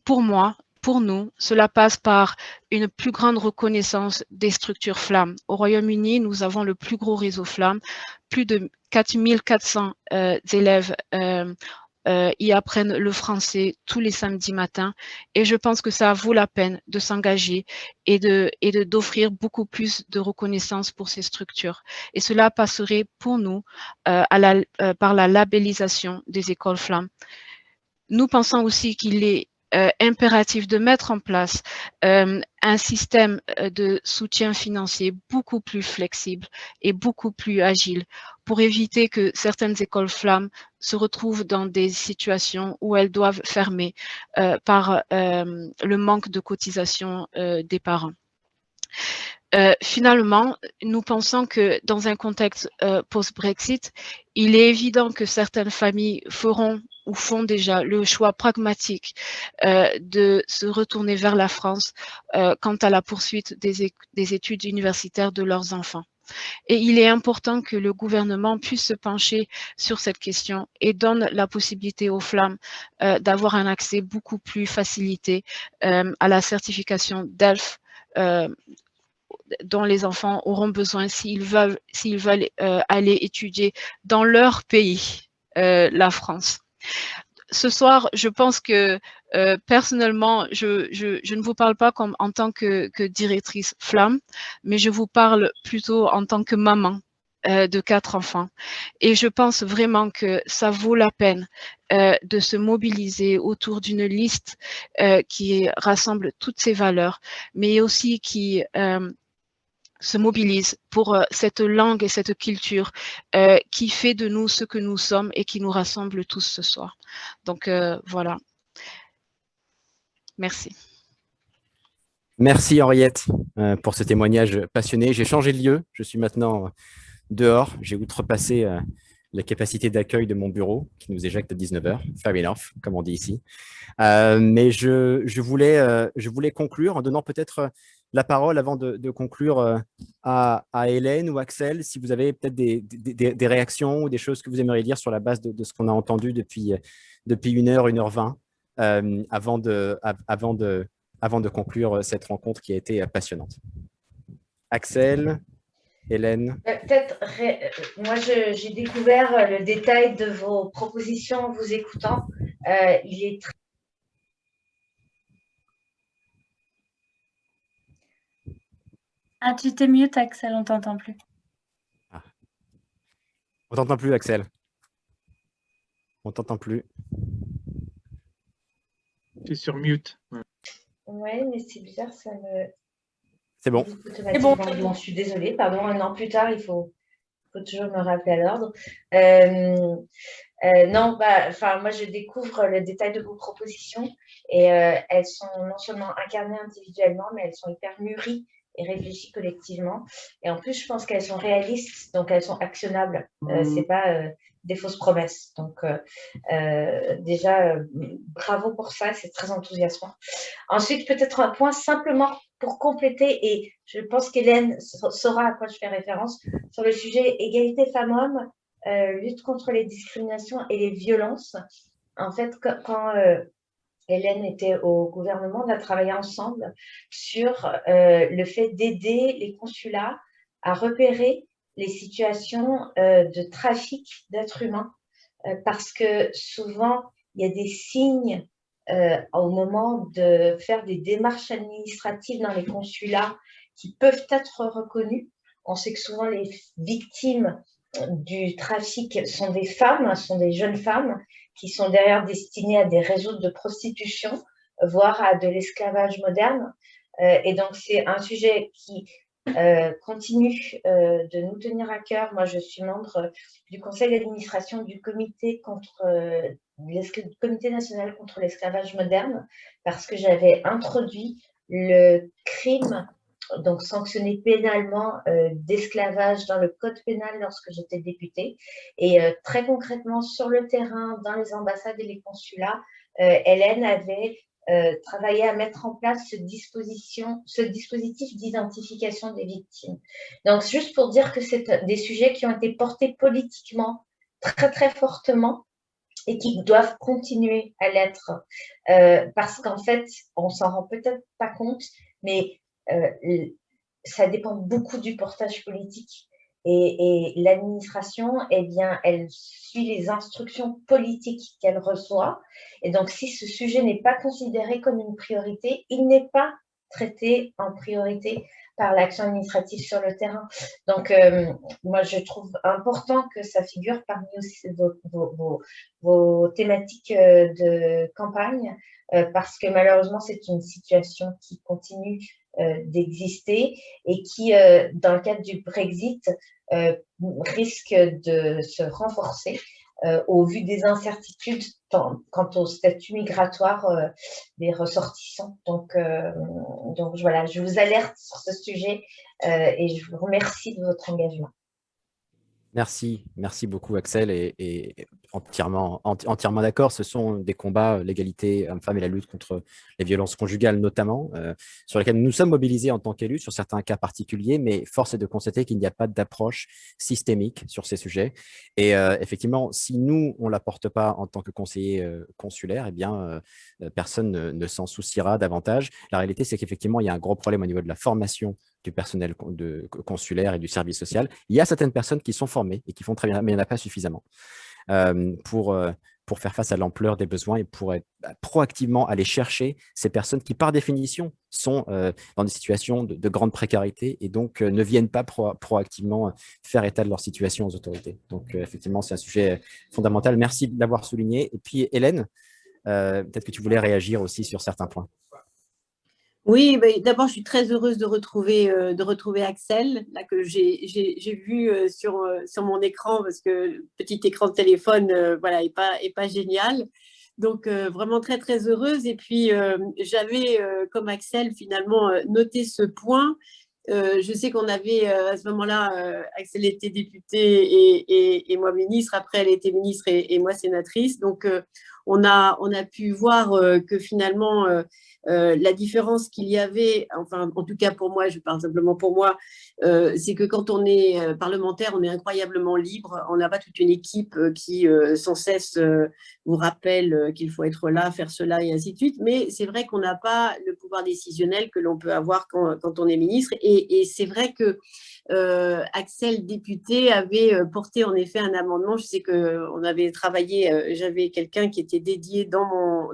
[SPEAKER 11] Pour moi, pour nous, cela passe par une plus grande reconnaissance des structures flammes. Au Royaume-Uni, nous avons le plus gros réseau flammes. Plus de 4400 élèves y apprennent le français tous les samedis matins et je pense que ça vaut la peine de s'engager et d'offrir beaucoup plus de reconnaissance pour ces structures. Et cela passerait pour nous par la labellisation des écoles flammes. Nous pensons aussi qu'il est impératif de mettre en place un système de soutien financier beaucoup plus flexible et beaucoup plus agile pour éviter que certaines écoles flammes se retrouvent dans des situations où elles doivent fermer par le manque de cotisation des parents. Finalement, nous pensons que dans un contexte post-Brexit, il est évident que certaines familles feront ou font déjà le choix pragmatique de se retourner vers la France quant à la poursuite des études universitaires de leurs enfants. Et il est important que le gouvernement puisse se pencher sur cette question et donne la possibilité aux flammes d'avoir un accès beaucoup plus facilité à la certification DELF dont les enfants auront besoin s'ils veulent aller étudier dans leur pays, la France. Ce soir, je pense que personnellement, je ne vous parle pas comme en tant que directrice flamme, mais je vous parle plutôt en tant que maman de 4 enfants. Et je pense vraiment que ça vaut la peine de se mobiliser autour d'une liste qui rassemble toutes ces valeurs, mais aussi qui se mobilise pour cette langue et cette culture qui fait de nous ce que nous sommes et qui nous rassemble tous ce soir. Donc voilà. Merci.
[SPEAKER 1] Merci Henriette pour ce témoignage passionné. J'ai changé de lieu, je suis maintenant dehors. J'ai outrepassé la capacité d'accueil de mon bureau qui nous éjecte à 19h, fair enough, comme on dit ici. Mais je voulais conclure en donnant peut-être la parole avant de conclure à Hélène ou Axel, si vous avez peut-être des réactions ou des choses que vous aimeriez dire sur la base de ce qu'on a entendu depuis 1h, 1h20 avant de conclure cette rencontre qui a été passionnante. Axel, Hélène.
[SPEAKER 2] Peut-être, moi j'ai découvert le détail de vos propositions en vous écoutant. Il est très...
[SPEAKER 12] Ah, tu t'es mute, Axel, on t'entend plus.
[SPEAKER 1] Ah. On t'entend plus, Axel. On t'entend plus.
[SPEAKER 7] Tu es sur mute.
[SPEAKER 2] Oui, mais c'est bizarre, ça me...
[SPEAKER 1] C'est bon.
[SPEAKER 2] C'est bon. Bon, je suis désolée, pardon, un an plus tard, il faut toujours me rappeler à l'ordre. Non, moi, je découvre le détail de vos propositions et elles sont non seulement incarnées individuellement, mais elles sont hyper mûries et réfléchies collectivement. Et en plus, je pense qu'elles sont réalistes, donc elles sont actionnables. C'est pas des fausses promesses. Donc, déjà, bravo pour ça, c'est très enthousiasmant. Ensuite, peut-être un point simplement pour compléter, et je pense qu'Hélène saura à quoi je fais référence, sur le sujet égalité femmes-hommes, lutte contre les discriminations et les violences. En fait, quand Hélène était au gouvernement, on a travaillé ensemble sur le fait d'aider les consulats à repérer les situations de trafic d'êtres humains, parce que souvent, il y a des signes au moment de faire des démarches administratives dans les consulats qui peuvent être reconnus. On sait que souvent les victimes du trafic sont des femmes, sont des jeunes femmes qui sont d'ailleurs destinées à des réseaux de prostitution, voire à de l'esclavage moderne. Et donc, c'est un sujet qui continue de nous tenir à cœur. Moi, je suis membre du conseil d'administration du comité comité national contre l'esclavage moderne, parce que j'avais introduit le crime, donc sanctionné pénalement, d'esclavage dans le code pénal lorsque j'étais députée. Et très concrètement, sur le terrain, dans les ambassades et les consulats, Hélène avait travaillé à mettre en place ce dispositif d'identification des victimes. Donc, juste pour dire que c'est des sujets qui ont été portés politiquement très, très fortement et qui doivent continuer à l'être, parce qu'en fait, on s'en rend peut-être pas compte, mais ça dépend beaucoup du portage politique. Et l'administration, eh bien, elle suit les instructions politiques qu'elle reçoit. Et donc, si ce sujet n'est pas considéré comme une priorité, il n'est pas traité en priorité par l'action administrative sur le terrain. Donc, moi, je trouve important que ça figure parmi aussi vos thématiques de campagne, parce que malheureusement, c'est une situation qui continue d'exister et qui, dans le cadre du Brexit, risque de se renforcer au vu des incertitudes quant au statut migratoire des ressortissants. Donc voilà, je vous alerte sur ce sujet et je vous remercie de votre engagement.
[SPEAKER 1] Merci beaucoup Axel, et entièrement d'accord. Ce sont des combats, l'égalité homme-femme et la lutte contre les violences conjugales notamment, sur lesquels nous sommes mobilisés en tant qu'élus sur certains cas particuliers, mais force est de constater qu'il n'y a pas d'approche systémique sur ces sujets. Et effectivement, si nous, on ne la porte pas en tant que conseiller consulaire, eh bien, personne ne s'en souciera davantage. La réalité, c'est qu'effectivement, il y a un gros problème au niveau de la formation du personnel consulaire et du service social. Il y a certaines personnes qui sont formées et qui font très bien, mais il n'y en a pas suffisamment pour faire face à l'ampleur des besoins et pour proactivement aller chercher ces personnes qui, par définition, sont dans des situations de grande précarité et donc ne viennent pas proactivement faire état de leur situation aux autorités. Donc, effectivement, c'est un sujet fondamental. Merci de l'avoir souligné. Et puis, Hélène, peut-être que tu voulais réagir aussi sur certains points.
[SPEAKER 4] Oui, d'abord, je suis très heureuse de retrouver Axel, là, que j'ai vu sur mon écran, parce que le petit écran de téléphone voilà, est pas génial. Donc, vraiment très, très heureuse. Et puis, j'avais, comme Axel, finalement, noté ce point. Je sais qu'on avait, à ce moment-là, Axel était député et moi ministre. Après, elle était ministre et moi sénatrice. Donc, on a pu voir que finalement, la différence qu'il y avait, enfin, en tout cas pour moi, je parle simplement pour moi, c'est que quand on est parlementaire, on est incroyablement libre. On n'a pas toute une équipe qui, sans cesse, vous rappelle qu'il faut être là, faire cela et ainsi de suite. Mais c'est vrai qu'on n'a pas le pouvoir décisionnel que l'on peut avoir quand on est ministre. Et c'est vrai que Axel, député, avait porté en effet un amendement. Je sais qu'on avait travaillé, j'avais quelqu'un qui était dédié dans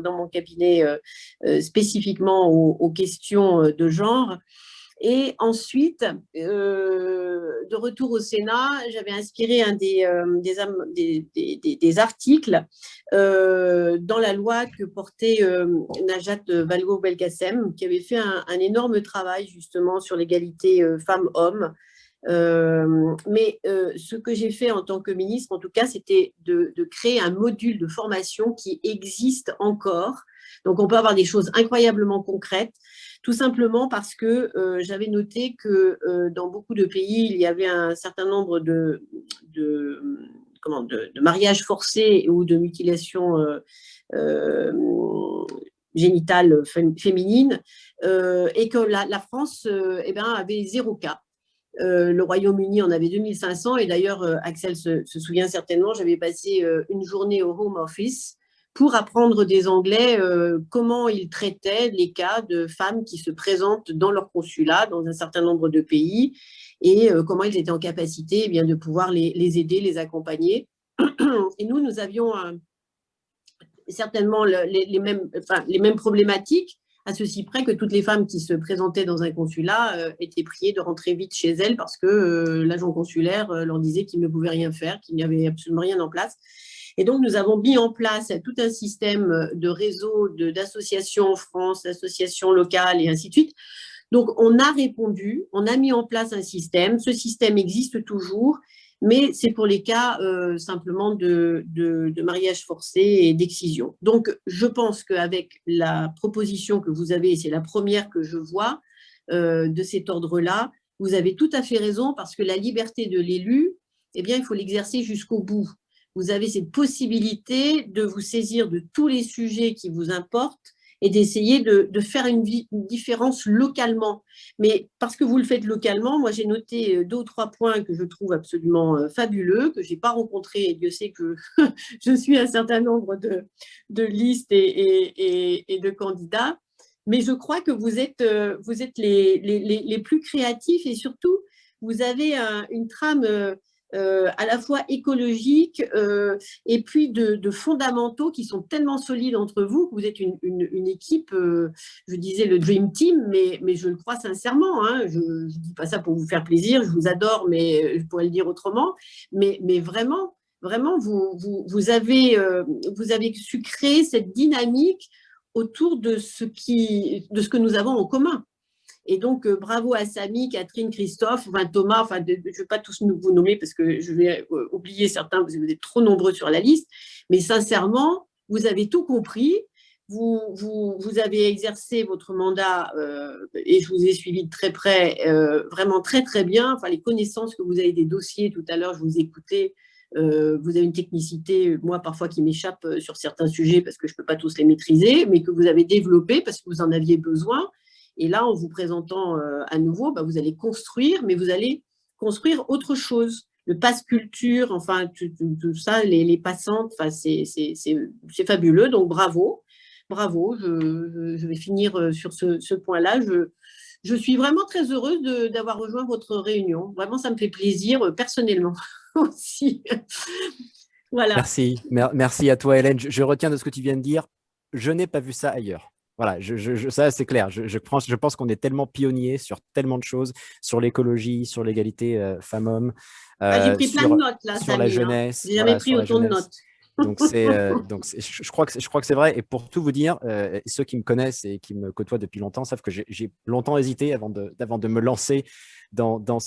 [SPEAKER 4] mon cabinet spécifiquement aux questions de genre. Et ensuite, de retour au Sénat, j'avais inspiré des articles dans la loi que portait Najat Vallaud-Belkacem, qui avait fait un énorme travail justement sur l'égalité femmes-hommes. Mais ce que j'ai fait en tant que ministre, en tout cas, c'était de créer un module de formation qui existe encore. Donc, on peut avoir des choses incroyablement concrètes, tout simplement parce que j'avais noté que dans beaucoup de pays, il y avait un certain nombre de mariages forcés ou de mutilations génitales féminines, et que la France avait 0 cas. Le Royaume-Uni en avait 2500 et d'ailleurs, Axel se souvient certainement, j'avais passé une journée au Home Office pour apprendre des Anglais comment ils traitaient les cas de femmes qui se présentent dans leur consulat dans un certain nombre de pays et comment ils étaient en capacité de pouvoir les aider, les accompagner. Et nous avions certainement les mêmes problématiques, à ceci près que toutes les femmes qui se présentaient dans un consulat étaient priées de rentrer vite chez elles parce que l'agent consulaire leur disait qu'il ne pouvait rien faire, qu'il n'y avait absolument rien en place. Et donc, nous avons mis en place tout un système de réseau d'associations en France, d'associations locales et ainsi de suite. Donc, on a répondu, on a mis en place un système. Ce système existe toujours, mais c'est pour les cas simplement de mariage forcé et d'excision. Donc, je pense qu'avec la proposition que vous avez, et c'est la première que je vois de cet ordre-là, vous avez tout à fait raison parce que la liberté de l'élu, il faut l'exercer jusqu'au bout. Vous avez cette possibilité de vous saisir de tous les sujets qui vous importent et d'essayer de faire une différence localement. Mais parce que vous le faites localement, moi j'ai noté 2 ou 3 points que je trouve absolument fabuleux, que je n'ai pas rencontrés, et Dieu sait que je suis un certain nombre de listes et de candidats. Mais je crois que vous êtes les plus créatifs et surtout, vous avez une trame à la fois écologique et puis de fondamentaux qui sont tellement solides entre vous que vous êtes une équipe, je disais le Dream Team, mais je le crois sincèrement, hein, je ne dis pas ça pour vous faire plaisir, je vous adore, mais je pourrais le dire autrement, mais vraiment, vous avez su créer cette dynamique autour de ce que nous avons en commun. Et donc, bravo à Samy, Catherine, Christophe, Thomas, je ne vais pas tous vous nommer parce que je vais oublier certains parce que vous êtes trop nombreux sur la liste, mais sincèrement, vous avez tout compris, vous avez exercé votre mandat et je vous ai suivi de très près, vraiment très très bien, les connaissances que vous avez des dossiers, tout à l'heure je vous écoutais, vous avez une technicité, moi parfois qui m'échappe sur certains sujets parce que je ne peux pas tous les maîtriser, mais que vous avez développé parce que vous en aviez besoin. Et là, en vous présentant à nouveau, vous allez construire, mais vous allez construire autre chose. Le pass culture, tout ça, les passantes, c'est fabuleux. Donc, bravo. Je vais finir sur ce point-là. Je suis vraiment très heureuse d'avoir rejoint votre réunion. Vraiment, ça me fait plaisir personnellement aussi. Voilà.
[SPEAKER 1] Merci à toi, Hélène. Je retiens de ce que tu viens de dire. Je n'ai pas vu ça ailleurs. Voilà, ça c'est clair. Je pense qu'on est tellement pionniers sur tellement de choses, sur l'écologie, sur l'égalité femmes-hommes,
[SPEAKER 4] j'ai pris plein de notes là,
[SPEAKER 1] sur la jeunesse.
[SPEAKER 4] J'ai jamais pris autant de notes.
[SPEAKER 1] Donc, je crois que c'est vrai. Et pour tout vous dire, ceux qui me connaissent et qui me côtoient depuis longtemps savent que j'ai longtemps hésité avant de me lancer dans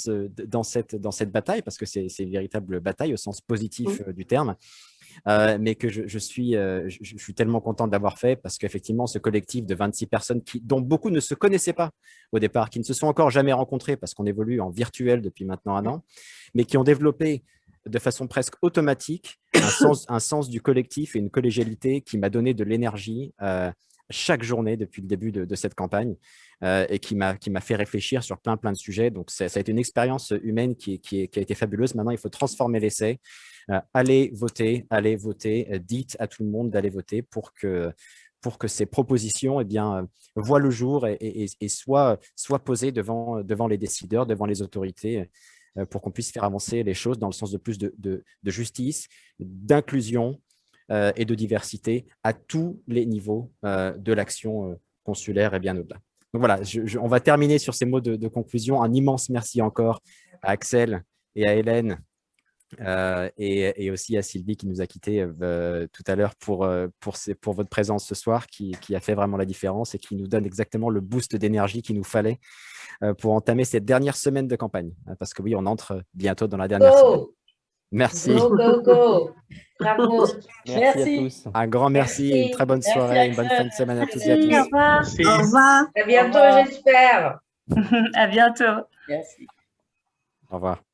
[SPEAKER 1] cette bataille, parce que c'est une véritable bataille au sens positif du terme. Mais que je suis tellement content de l'avoir fait parce qu'effectivement, ce collectif de 26 personnes dont beaucoup ne se connaissaient pas au départ, qui ne se sont encore jamais rencontrés parce qu'on évolue en virtuel depuis maintenant 1 an, mais qui ont développé de façon presque automatique un sens du collectif et une collégialité qui m'a donné de l'énergie chaque journée depuis le début de cette campagne et qui m'a fait réfléchir sur plein de sujets. Donc, ça a été une expérience humaine qui a été fabuleuse. Maintenant, il faut transformer l'essai. Allez voter, dites à tout le monde d'aller voter pour que ces propositions voient le jour et soient posées devant les décideurs, devant les autorités, pour qu'on puisse faire avancer les choses dans le sens de plus de justice, d'inclusion et de diversité à tous les niveaux de l'action consulaire et bien au-delà. Donc voilà, on va terminer sur ces mots de conclusion. Un immense merci encore à Axel et à Hélène et aussi à Sylvie qui nous a quittés tout à l'heure pour votre présence ce soir qui a fait vraiment la différence et qui nous donne exactement le boost d'énergie qu'il nous fallait pour entamer cette dernière semaine de campagne. Parce que oui, on entre bientôt dans la dernière semaine. Merci.
[SPEAKER 2] Go, go, go. Bravo.
[SPEAKER 1] Merci à tous. Un grand merci. Une très bonne soirée, une bonne fin de semaine à tous et à tous.
[SPEAKER 12] Au revoir.
[SPEAKER 7] Merci.
[SPEAKER 4] Au revoir.
[SPEAKER 2] À bientôt, j'espère.
[SPEAKER 12] À bientôt.
[SPEAKER 6] Merci.
[SPEAKER 1] Au revoir.